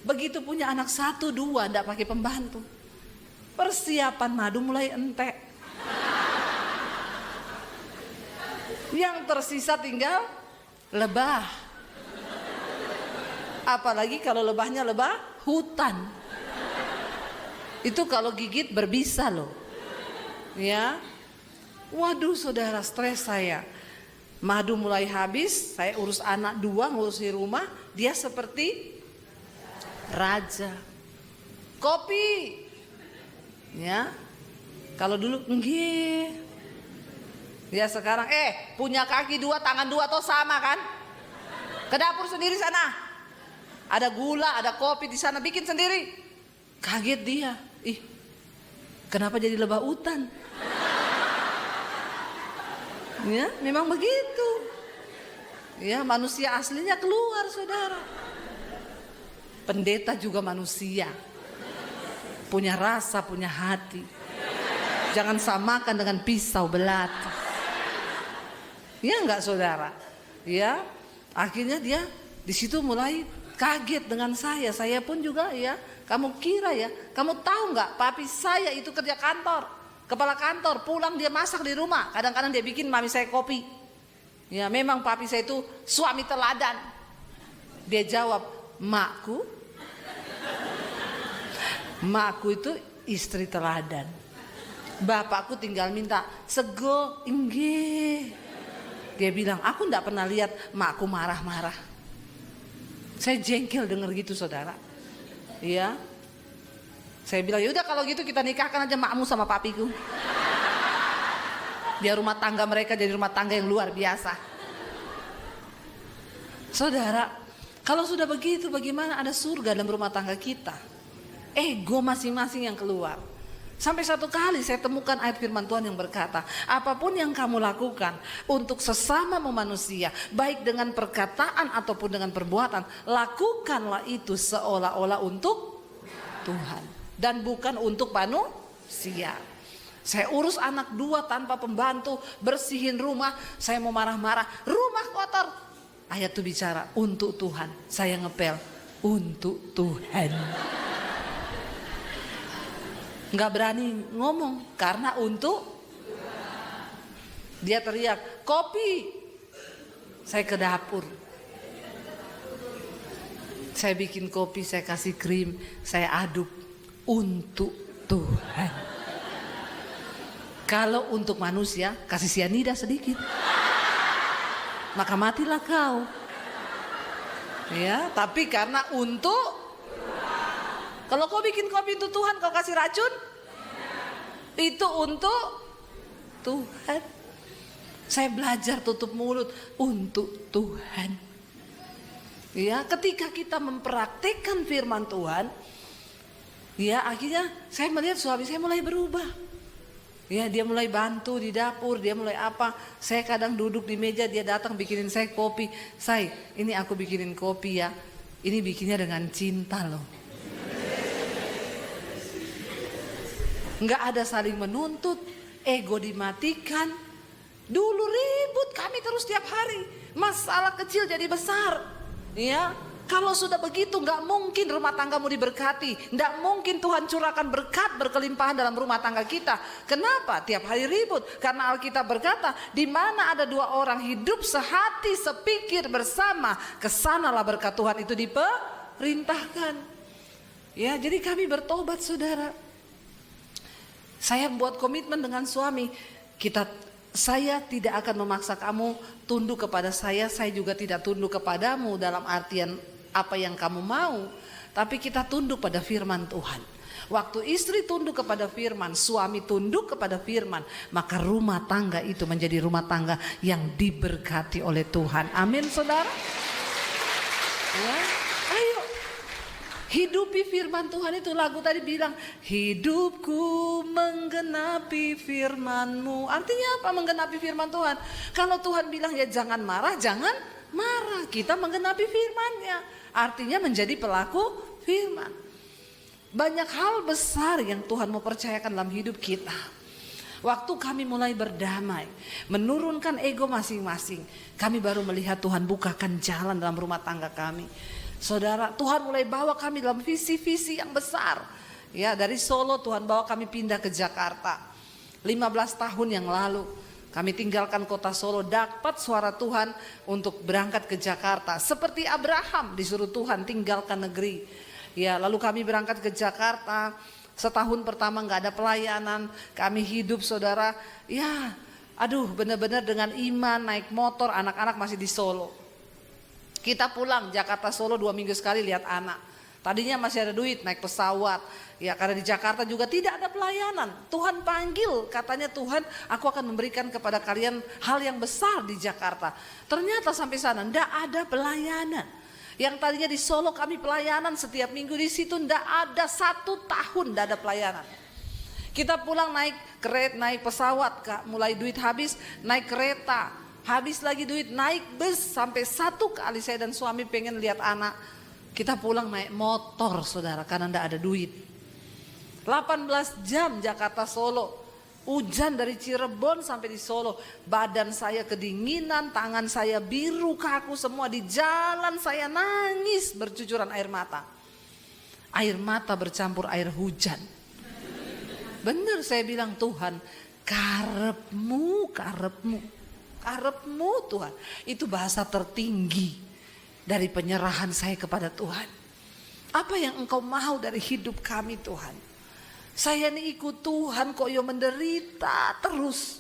Begitu punya anak 1, 2, enggak pakai pembantu. Persiapan madu mulai entek. Yang tersisa tinggal lebah. Apalagi kalau lebahnya lebah hutan. Itu kalau gigit berbisa loh. Ya. Waduh saudara, stres saya. Madu mulai habis, saya urus anak 2, ngurusi rumah, dia seperti raja. Kopi. Ya. Kalau dulu nggih. Ya sekarang punya kaki 2, tangan 2 toh sama kan? Ke dapur sendiri sana. Ada gula, ada kopi di sana, bikin sendiri. Kaget dia. Ih. Kenapa jadi lebah hutan? Ya, memang begitu. Ya, manusia aslinya keluar, saudara. Pendeta juga manusia. Punya rasa, punya hati. Jangan samakan dengan pisau belati. Ya enggak, saudara? Ya, akhirnya dia di situ mulai kaget dengan saya. Saya pun juga ya, kamu kira ya, kamu tahu enggak, papi saya itu kerja kantor. Kepala kantor, pulang dia masak di rumah. Kadang-kadang dia bikin mami saya kopi. Ya memang papi saya itu suami teladan. Dia jawab, makku itu istri teladan. Bapakku tinggal minta sego, inggih. Dia bilang, aku enggak pernah lihat makku marah-marah. Saya jengkel denger gitu saudara. Iya. Saya bilang, yaudah kalau gitu kita nikahkan aja makmu sama papiku. Biar rumah tangga mereka jadi rumah tangga yang luar biasa. Saudara, kalau sudah begitu bagaimana ada surga dalam rumah tangga kita? Ego masing-masing yang keluar. Sampai satu kali saya temukan ayat firman Tuhan yang berkata, apapun yang kamu lakukan untuk sesama manusia, baik dengan perkataan ataupun dengan perbuatan, lakukanlah itu seolah-olah untuk Tuhan. Dan bukan untuk manusia. Saya urus anak 2 tanpa pembantu, bersihin rumah, saya mau marah-marah, rumah kotor. Ayat itu bicara untuk Tuhan. Saya ngepel untuk Tuhan. Nggak berani ngomong karena untuk dia teriak, kopi. Saya ke dapur. Saya bikin kopi, saya kasih krim, saya aduk untuk Tuhan. Kalau untuk manusia, kasih sianida sedikit. Maka matilah kau. Ya, tapi karena untuk kalau kau bikin kopi untuk Tuhan, kau kasih racun? Itu untuk Tuhan. Saya belajar tutup mulut untuk Tuhan. Ya, ketika kita mempraktikkan firman Tuhan, ya akhirnya saya melihat suami saya mulai berubah. Ya, dia mulai bantu di dapur, dia mulai apa. Saya kadang duduk di meja, dia datang bikinin saya kopi. Say, ini aku bikinin kopi ya. Ini bikinnya dengan cinta loh. Nggak ada saling menuntut, ego dimatikan. Dulu ribut kami terus tiap hari, masalah kecil jadi besar. Ya, kalau sudah begitu nggak mungkin rumah tanggamu diberkati, nggak mungkin Tuhan curahkan berkat berkelimpahan dalam rumah tangga kita. Kenapa? Tiap hari ribut. Karena Alkitab berkata, di mana ada dua orang hidup sehati sepikir bersama, kesanalah berkat Tuhan itu diperintahkan. Ya, jadi kami bertobat saudara. Saya membuat komitmen dengan suami, saya tidak akan memaksa kamu tunduk kepada saya juga tidak tunduk kepadamu dalam artian apa yang kamu mau, tapi kita tunduk pada firman Tuhan. Waktu istri tunduk kepada firman, suami tunduk kepada firman, maka rumah tangga itu menjadi rumah tangga yang diberkati oleh Tuhan. Amin saudara. Ya, ayo hidupi firman Tuhan itu. Lagu tadi bilang, hidupku menggenapi firman-Mu. Artinya apa menggenapi firman Tuhan? Kalau Tuhan bilang ya jangan marah, jangan marah. Kita menggenapi firman-Nya. Artinya menjadi pelaku firman. Banyak hal besar yang Tuhan mau percayakan dalam hidup kita. Waktu kami mulai berdamai, menurunkan ego masing-masing, kami baru melihat Tuhan bukakan jalan dalam rumah tangga kami. Saudara, Tuhan mulai bawa kami dalam visi-visi yang besar. Ya, dari Solo Tuhan bawa kami pindah ke Jakarta. 15 tahun yang lalu kami tinggalkan kota Solo, dapat suara Tuhan untuk berangkat ke Jakarta. Seperti Abraham disuruh Tuhan tinggalkan negeri. Ya, lalu kami berangkat ke Jakarta. Setahun pertama nggak ada pelayanan, kami hidup saudara. Ya, aduh benar-benar dengan iman, naik motor, anak-anak masih di Solo. Kita pulang Jakarta Solo 2 minggu sekali lihat anak. Tadinya masih ada duit naik pesawat. Ya karena di Jakarta juga tidak ada pelayanan. Tuhan panggil, katanya Tuhan, aku akan memberikan kepada kalian hal yang besar di Jakarta. Ternyata sampai sana tidak ada pelayanan. Yang tadinya di Solo kami pelayanan setiap minggu, di situ tidak ada 1 tahun tidak ada pelayanan. Kita pulang naik kereta, naik pesawat, mulai duit habis, naik kereta. Habis lagi duit, naik bus. Sampai 1 kali saya dan suami pengen lihat anak, kita pulang naik motor saudara, karena tidak ada duit. 18 jam Jakarta Solo, hujan dari Cirebon sampai di Solo. Badan saya kedinginan, tangan saya biru kaku semua. Di jalan saya nangis bercucuran air mata. Air mata bercampur air hujan. Benar saya bilang, Tuhan karepmu Tuhan. Itu bahasa tertinggi dari penyerahan saya kepada Tuhan. Apa yang Engkau mau dari hidup kami Tuhan? Saya ini ikut Tuhan kok yo menderita terus.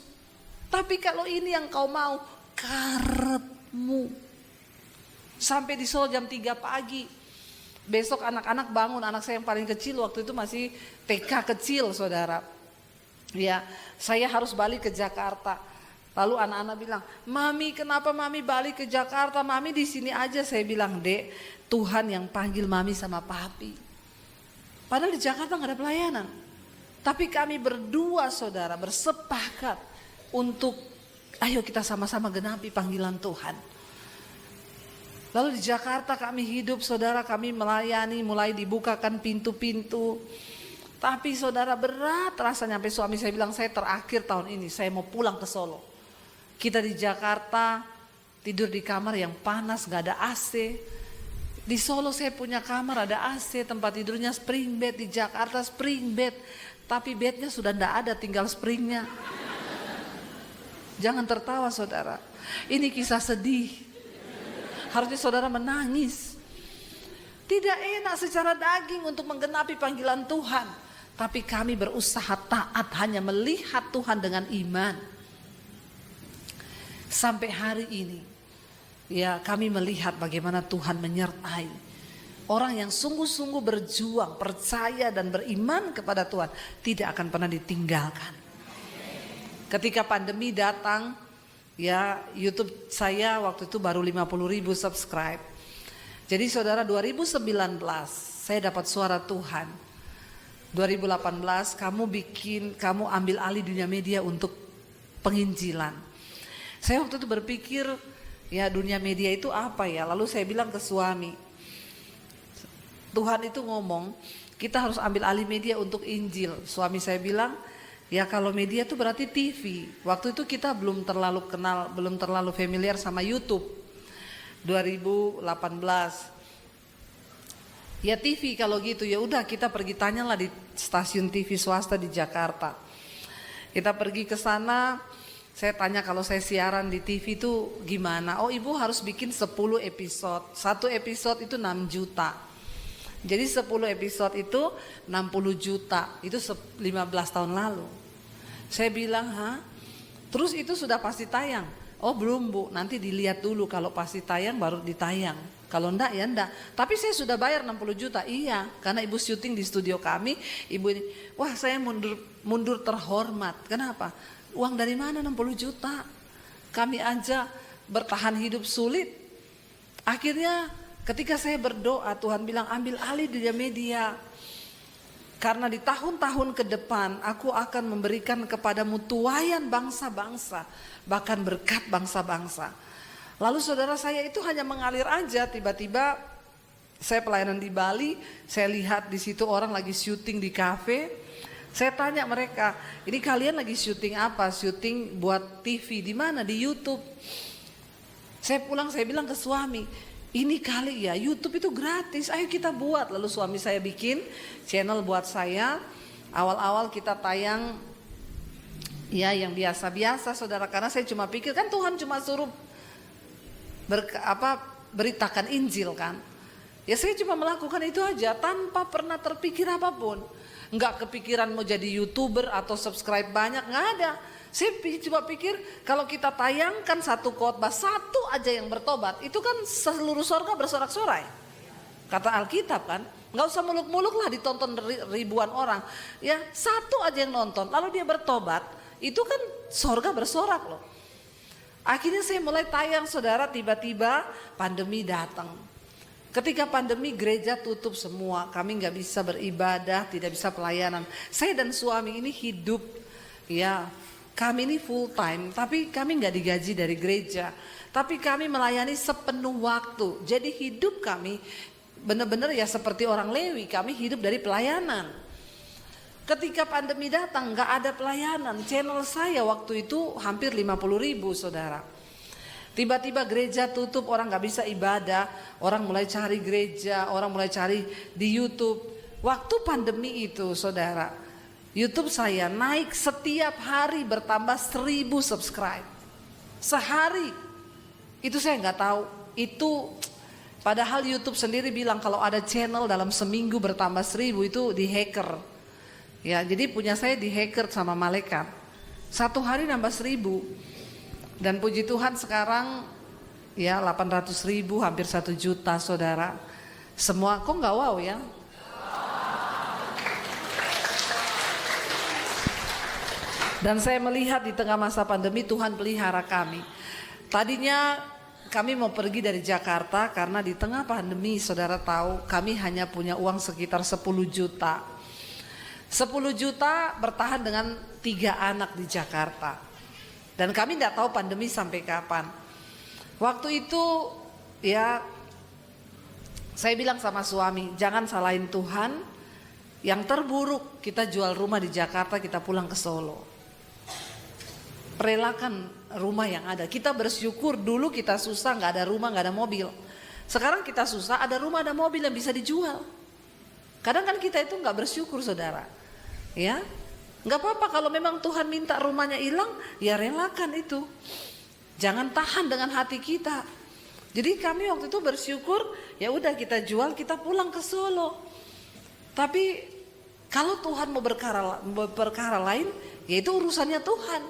Tapi kalau ini yang Kau mau, karepmu. Sampai di Solo jam 3 pagi. Besok anak-anak bangun, anak saya yang paling kecil waktu itu masih TK kecil saudara. Ya, saya harus balik ke Jakarta. Lalu anak-anak bilang, Mami kenapa Mami balik ke Jakarta? Mami di sini aja. Saya bilang, Dek, Tuhan yang panggil Mami sama Papi. Padahal di Jakarta gak ada pelayanan. Tapi kami berdua saudara bersepakat untuk ayo kita sama-sama genapi panggilan Tuhan. Lalu di Jakarta kami hidup saudara, kami melayani, mulai dibukakan pintu-pintu. Tapi saudara berat rasanya, sampai suami saya bilang, saya terakhir tahun ini saya mau pulang ke Solo. Kita di Jakarta tidur di kamar yang panas, gak ada AC. Di Solo saya punya kamar ada AC, tempat tidurnya spring bed, di Jakarta spring bed, tapi bednya sudah tidak ada, tinggal springnya. Jangan tertawa saudara, ini kisah sedih. Harusnya saudara menangis. Tidak enak secara daging untuk menggenapi panggilan Tuhan, tapi kami berusaha taat hanya melihat Tuhan dengan iman. Sampai hari ini, ya kami melihat bagaimana Tuhan menyertai orang yang sungguh-sungguh berjuang, percaya dan beriman kepada Tuhan, tidak akan pernah ditinggalkan. Ketika pandemi datang, ya YouTube saya waktu itu baru 50.000 subscribe. Jadi saudara 2019 saya dapat suara Tuhan. 2018 kamu ambil alih dunia media untuk penginjilan. Saya waktu itu berpikir, ya dunia media itu apa ya? Lalu saya bilang ke suami, Tuhan itu ngomong kita harus ambil alih media untuk Injil. Suami saya bilang, ya kalau media itu berarti TV. Waktu itu kita belum terlalu kenal, belum terlalu familiar sama YouTube. 2018. Ya TV kalau gitu, ya udah kita pergi tanyalah di stasiun TV swasta di Jakarta. Kita pergi ke sana, saya tanya kalau saya siaran di TV itu gimana? Oh ibu harus bikin 10 episode. Satu episode itu 6 juta. Jadi 10 episode itu 60 juta. Itu 15 tahun lalu. Saya bilang, terus itu sudah pasti tayang? Oh belum bu, nanti dilihat dulu kalau pasti tayang baru ditayang. Kalau enggak ya enggak. Tapi saya sudah bayar 60 juta, iya. Karena ibu syuting di studio kami, ibu ini, wah saya mundur terhormat. Kenapa? Uang dari mana 60 juta? Kami aja bertahan hidup sulit. Akhirnya ketika saya berdoa, Tuhan bilang ambil alih dunia media. Karena di tahun-tahun ke depan aku akan memberikan kepadamu tuaian bangsa-bangsa, bahkan berkat bangsa-bangsa. Lalu saudara saya itu hanya mengalir aja, tiba-tiba saya pelayanan di Bali, saya lihat di situ orang lagi syuting di kafe. Saya tanya mereka, ini kalian lagi syuting apa? Syuting buat TV di mana? Di YouTube. Saya pulang, saya bilang ke suami, ini kali ya YouTube itu gratis, ayo kita buat. Lalu suami saya bikin channel buat saya. Awal-awal kita tayang ya yang biasa-biasa saudara, karena saya cuma pikir kan Tuhan cuma suruh beritakan Injil kan. Ya saya cuma melakukan itu aja tanpa pernah terpikir apapun. Enggak kepikiran mau jadi YouTuber atau subscribe banyak, enggak ada. Saya cuma pikir kalau kita tayangkan satu khotbah, satu aja yang bertobat, itu kan seluruh sorga bersorak-sorai. Kata Alkitab kan, nggak usah muluk-muluk lah ditonton ribuan orang. Ya satu aja yang nonton, lalu dia bertobat, itu kan sorga bersorak loh. Akhirnya saya mulai tayang saudara, tiba-tiba pandemi datang. Ketika pandemi gereja tutup semua, kami nggak bisa beribadah, tidak bisa pelayanan. Saya dan suami ini hidup ya. Kami ini full time, tapi kami nggak digaji dari gereja. Tapi kami melayani sepenuh waktu. Jadi hidup kami benar-benar ya seperti orang Lewi, kami hidup dari pelayanan. Ketika pandemi datang nggak ada pelayanan, channel saya waktu itu hampir 50.000 saudara. Tiba-tiba gereja tutup, orang nggak bisa ibadah, orang mulai cari gereja, orang mulai cari di YouTube. Waktu pandemi itu saudara, YouTube saya naik setiap hari bertambah 1.000 subscribe. Sehari. Itu saya nggak tahu. Itu padahal YouTube sendiri bilang kalau ada channel dalam seminggu bertambah 1.000 itu di hacker. Ya, jadi punya saya di hacker sama malaikat. Satu hari nambah 1.000. Dan puji Tuhan sekarang ya 800.000 hampir 1 juta saudara. Semua kok nggak wow ya? Dan saya melihat di tengah masa pandemi Tuhan pelihara kami. Tadinya kami mau pergi dari Jakarta karena di tengah pandemi saudara tahu kami hanya punya uang sekitar 10 juta. 10 juta bertahan dengan 3 anak di Jakarta. Dan kami tidak tahu pandemi sampai kapan. Waktu itu ya saya bilang sama suami, jangan salahin Tuhan. Yang terburuk kita jual rumah di Jakarta, kita pulang ke Solo. Relakan rumah yang ada. Kita bersyukur dulu kita susah, nggak ada rumah, nggak ada mobil. Sekarang kita susah, ada rumah, ada mobil yang bisa dijual. Kadang kan kita itu nggak bersyukur, saudara. Ya, nggak apa-apa kalau memang Tuhan minta rumahnya hilang, ya relakan itu. Jangan tahan dengan hati kita. Jadi kami waktu itu bersyukur, ya udah kita jual, kita pulang ke Solo. Tapi kalau Tuhan mau berkara lain, ya itu urusannya Tuhan.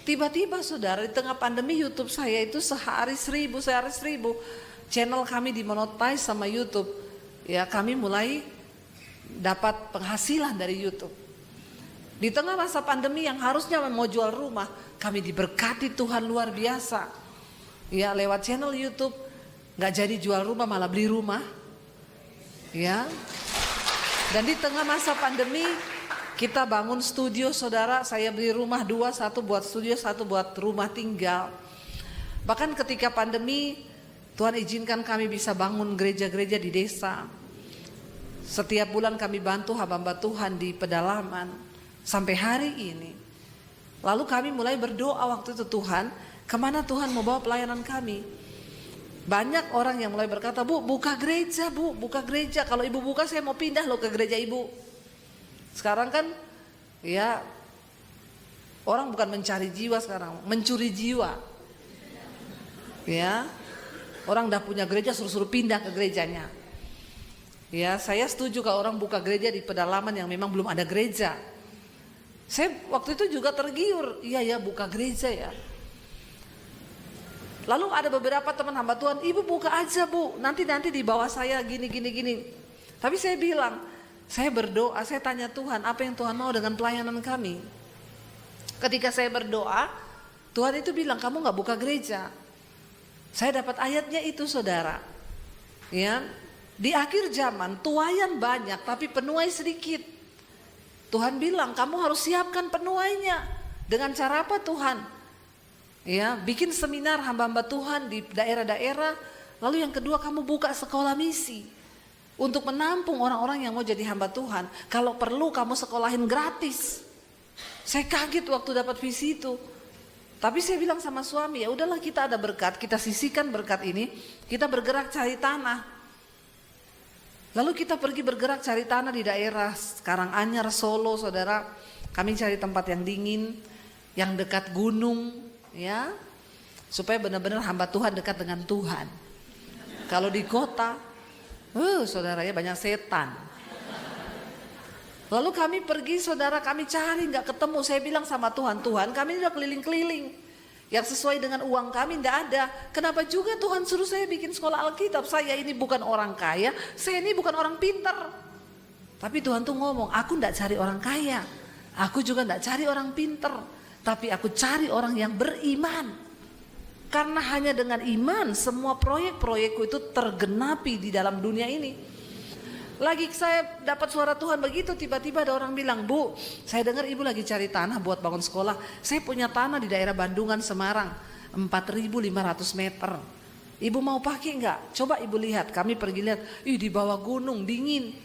Tiba-tiba saudara, di tengah pandemi YouTube saya itu sehari 1000. Channel kami dimonetize sama YouTube. Ya, kami mulai dapat penghasilan dari YouTube. Di tengah masa pandemi yang harusnya mau jual rumah, kami diberkati Tuhan luar biasa. Ya, lewat channel YouTube nggak jadi jual rumah, malah beli rumah. Ya. Dan di tengah masa pandemi kita bangun studio, saudara. Saya beli rumah 2, 1 buat studio, 1 buat rumah tinggal. Bahkan ketika pandemi, Tuhan izinkan kami bisa bangun gereja-gereja di desa. Setiap bulan kami bantu hamba-hamba Tuhan di pedalaman sampai hari ini. Lalu kami mulai berdoa waktu itu, Tuhan, kemana Tuhan mau bawa pelayanan kami? Banyak orang yang mulai berkata, Bu, buka gereja, Bu, buka gereja. Kalau Ibu buka, saya mau pindah loh ke gereja Ibu. Sekarang kan, ya, orang bukan mencari jiwa sekarang, mencuri jiwa. Ya, orang udah punya gereja, suruh-suruh pindah ke gerejanya. Ya, saya setuju kalau orang buka gereja di pedalaman yang memang belum ada gereja. Saya waktu itu juga tergiur, iya ya buka gereja ya. Lalu ada beberapa teman hamba Tuhan, Ibu buka aja Bu, nanti di bawah saya gini. Tapi saya bilang, saya berdoa, saya tanya Tuhan, apa yang Tuhan mau dengan pelayanan kami? Ketika saya berdoa, Tuhan itu bilang, kamu gak buka gereja. Saya dapat ayatnya itu, saudara. Ya, di akhir zaman tuaian banyak tapi penuai sedikit. Tuhan bilang kamu harus siapkan penuainya. Dengan cara apa Tuhan? Ya, bikin seminar hamba-hamba Tuhan di daerah-daerah. Lalu yang kedua, kamu buka sekolah misi untuk menampung orang-orang yang mau jadi hamba Tuhan. Kalau perlu kamu sekolahin gratis. Saya kaget waktu dapat visi itu. Tapi saya bilang sama suami, ya udahlah kita ada berkat, kita sisihkan berkat ini, kita bergerak cari tanah. Lalu kita pergi bergerak cari tanah di daerah Karanganyar, Solo, saudara. Kami cari tempat yang dingin, yang dekat gunung, ya, supaya benar-benar hamba Tuhan dekat dengan Tuhan. Kalau di kota, saudara ya banyak setan. Lalu kami pergi, saudara, kami cari nggak ketemu. Saya bilang sama Tuhan, Tuhan kami udah keliling-keliling, yang sesuai dengan uang kami nggak ada. Kenapa juga Tuhan suruh saya bikin sekolah Alkitab? Saya ini bukan orang kaya, saya ini bukan orang pintar. Tapi Tuhan tuh ngomong, aku nggak cari orang kaya, aku juga nggak cari orang pintar, tapi aku cari orang yang beriman. Karena hanya dengan iman semua proyek-proyekku itu tergenapi di dalam dunia ini. Lagi saya dapat suara Tuhan begitu, tiba-tiba ada orang bilang, Bu, saya dengar Ibu lagi cari tanah buat bangun sekolah. Saya punya tanah di daerah Bandungan, Semarang, 4.500 meter. Ibu mau pakai enggak? Coba Ibu lihat. Kami pergi lihat, di bawah gunung, dingin.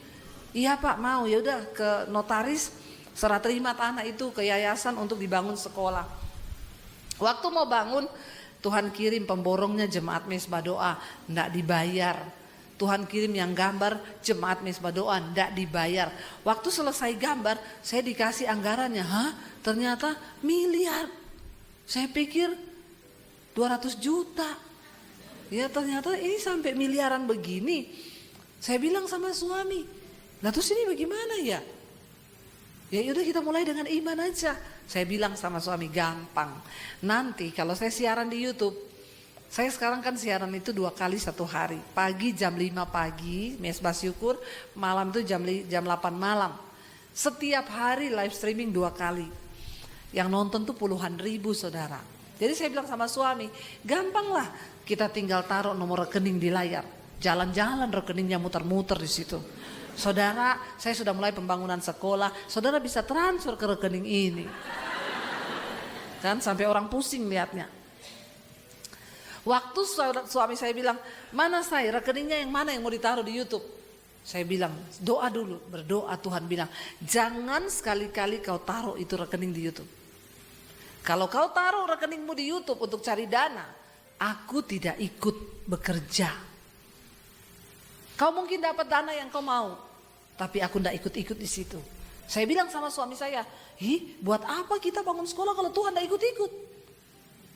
Iya Pak, mau. Ya udah ke notaris, serah terima tanah itu ke yayasan untuk dibangun sekolah. Waktu mau bangun, Tuhan kirim pemborongnya jemaat Mesbah Doa, enggak dibayar. Tuhan kirim yang gambar jemaat Mesbah Doa, enggak dibayar. Waktu selesai gambar, saya dikasih anggarannya, ternyata miliar. Saya pikir 200 juta. Ya ternyata ini sampai miliaran begini. Saya bilang sama suami, nah terus ini bagaimana ya? Ya udah kita mulai dengan iman aja. Saya bilang sama suami, gampang. Nanti kalau saya siaran di YouTube, saya sekarang kan siaran itu 2 kali 1 hari. Pagi jam 5 pagi, Mesbah Syukur, malam itu jam 8 malam. Setiap hari live streaming 2 kali. Yang nonton tuh puluhan ribu, saudara. Jadi saya bilang sama suami, gampang lah, kita tinggal taruh nomor rekening di layar. Jalan-jalan rekeningnya muter-muter di situ. Saudara, saya sudah mulai pembangunan sekolah, saudara bisa transfer ke rekening ini. Kan sampai orang pusing lihatnya. Waktu suami saya bilang, mana saya rekeningnya yang mana yang mau ditaruh di YouTube? Saya bilang, doa dulu, berdoa. Tuhan bilang, jangan sekali-kali kau taruh itu rekening di YouTube. Kalau kau taruh rekeningmu di YouTube untuk cari dana, aku tidak ikut bekerja. Kau mungkin dapat dana yang kau mau, tapi aku tidak ikut-ikut di situ. Saya bilang sama suami saya, buat apa kita bangun sekolah kalau Tuhan tidak ikut-ikut?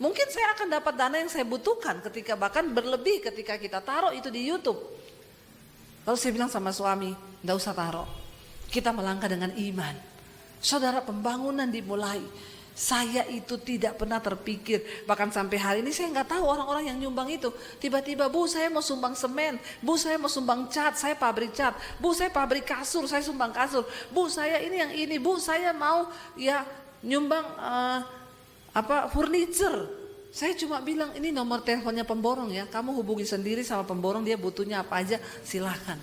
Mungkin saya akan dapat dana yang saya butuhkan ketika bahkan berlebih ketika kita taruh itu di YouTube. Lalu saya bilang sama suami, tidak usah taruh. Kita melangkah dengan iman. Saudara, pembangunan dimulai. Saya itu tidak pernah terpikir, bahkan sampai hari ini saya nggak tahu orang-orang yang nyumbang itu. Tiba-tiba, Bu saya mau sumbang semen, Bu saya mau sumbang cat, saya pabrik cat, Bu saya pabrik kasur, saya sumbang kasur, Bu saya ini yang ini, Bu saya mau ya nyumbang furniture. Saya cuma bilang ini nomor teleponnya pemborong ya, kamu hubungi sendiri sama pemborong, dia butuhnya apa aja silakan.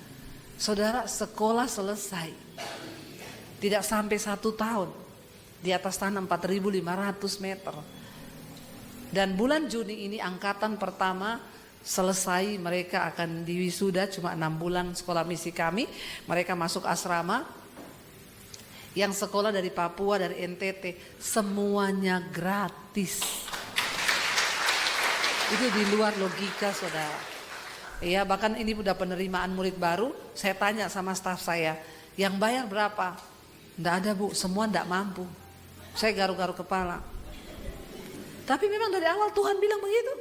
Saudara, sekolah selesai, tidak sampai 1 tahun. Di atas tanah 4.500 meter. Dan bulan Juni ini angkatan pertama selesai, mereka akan diwisuda, cuma 6 bulan sekolah misi kami. Mereka masuk asrama. Yang sekolah dari Papua, dari NTT, semuanya gratis. Itu di luar logika, saudara. Ya, bahkan ini udah penerimaan murid baru. Saya tanya sama staf saya, yang bayar berapa? Nggak ada, Bu, semua nggak mampu. Saya garuk-garuk kepala. Tapi memang dari awal Tuhan bilang begitu.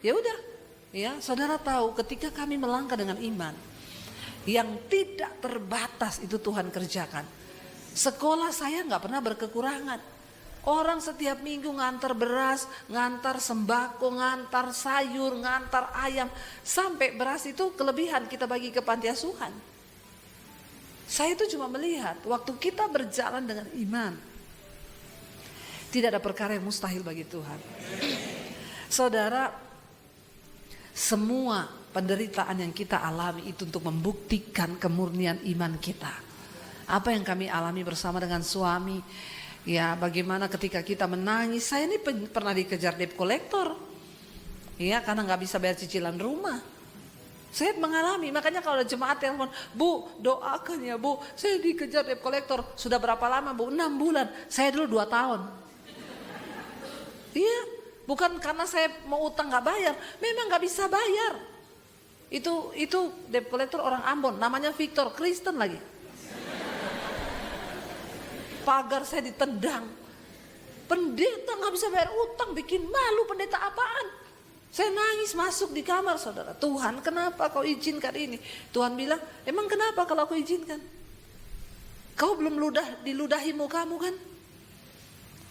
Ya udah, ya saudara tahu ketika kami melangkah dengan iman yang tidak terbatas itu Tuhan kerjakan. Sekolah saya nggak pernah berkekurangan. Orang setiap minggu ngantar beras, ngantar sembako, ngantar sayur, ngantar ayam, sampai beras itu kelebihan kita bagi ke panti asuhan. Saya itu cuma melihat waktu kita berjalan dengan iman. Tidak ada perkara yang mustahil bagi Tuhan. Saudara, semua penderitaan yang kita alami itu untuk membuktikan kemurnian iman kita. Apa yang kami alami bersama dengan suami, ya bagaimana ketika kita menangis. Saya ini pernah dikejar debt collector, ya karena nggak bisa bayar cicilan rumah. Saya mengalami, makanya kalau ada jemaat telepon, Bu doakan ya Bu, saya dikejar debt collector. Sudah berapa lama Bu? 6 bulan, saya dulu 2 tahun. Iya, bukan karena saya mau utang nggak bayar, memang nggak bisa bayar. Itu debt collector orang Ambon, namanya Victor, Kristen lagi. Pagar saya ditendang. Pendeta nggak bisa bayar utang, bikin malu pendeta apaan? Saya nangis masuk di kamar, saudara. Tuhan, kenapa kau izinkan ini? Tuhan bilang, emang kenapa kalau kau izinkan? Kau belum diludahi mukamu kan?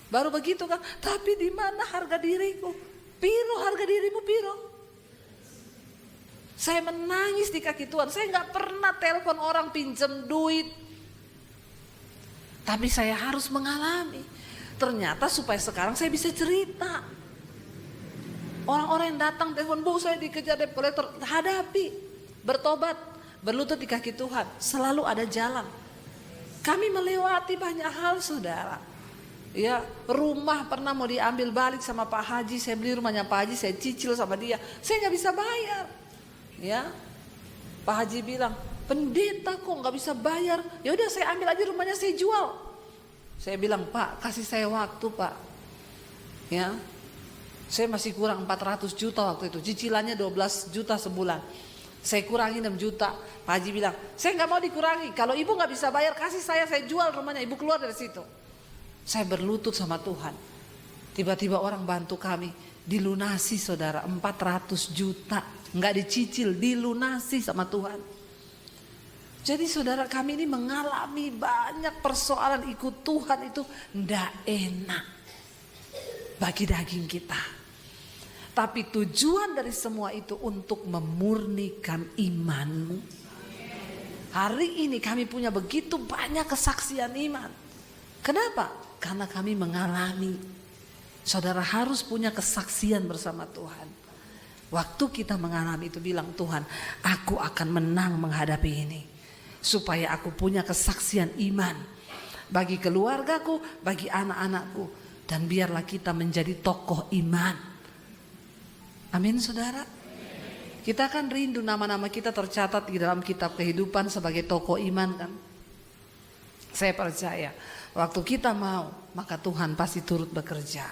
Baru begitu kan, tapi di mana harga diriku? Piro harga dirimu, piro? Saya menangis di kaki Tuhan. Saya nggak pernah telepon orang pinjam duit, tapi saya harus mengalami. Ternyata supaya sekarang saya bisa cerita. Orang-orang yang datang telepon, Bu saya dikejar debt collector, hadapi, bertobat, berlutut di kaki Tuhan. Selalu ada jalan. Kami melewati banyak hal, saudara. Ya, rumah pernah mau diambil balik sama Pak Haji, saya beli rumahnya Pak Haji, saya cicil sama dia, saya nggak bisa bayar. Ya, Pak Haji bilang, pendeta kok nggak bisa bayar? Ya udah saya ambil aja rumahnya, saya jual. Saya bilang, Pak kasih saya waktu Pak. Ya, saya masih kurang 400 juta waktu itu, cicilannya 12 juta sebulan. Saya kurangi 6 juta. Pak Haji bilang, saya nggak mau dikurangi. Kalau ibu nggak bisa bayar, kasih saya jual rumahnya, ibu keluar dari situ. Saya berlutut sama Tuhan. Tiba-tiba orang bantu kami, dilunasi saudara, 400 juta. Nggak dicicil, dilunasi sama Tuhan. Jadi saudara, kami ini mengalami banyak persoalan ikut Tuhan itu nggak enak bagi daging kita. Tapi tujuan dari semua itu untuk memurnikan imanmu. Hari ini kami punya begitu banyak kesaksian iman. Kenapa? Karena kami mengalami. Saudara harus punya kesaksian bersama Tuhan. Waktu kita mengalami itu bilang, Tuhan, aku akan menang menghadapi ini. Supaya aku punya kesaksian iman. Bagi keluargaku, bagi anak-anakku. Dan biarlah kita menjadi tokoh iman. Amin saudara. Kita kan rindu nama-nama kita tercatat di dalam kitab kehidupan sebagai tokoh iman kan. Saya percaya waktu kita mau, maka Tuhan pasti turut bekerja.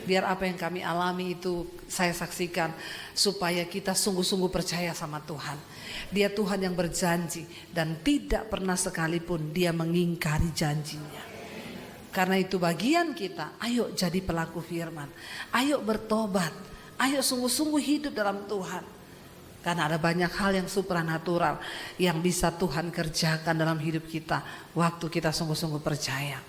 Biar apa yang kami alami itu saya saksikan, supaya kita sungguh-sungguh percaya sama Tuhan. Dia Tuhan yang berjanji dan tidak pernah sekalipun dia mengingkari janjinya. Karena itu bagian kita, ayo jadi pelaku firman, ayo bertobat, ayo sungguh-sungguh hidup dalam Tuhan. Karena ada banyak hal yang supranatural yang bisa Tuhan kerjakan dalam hidup kita waktu kita sungguh-sungguh percaya.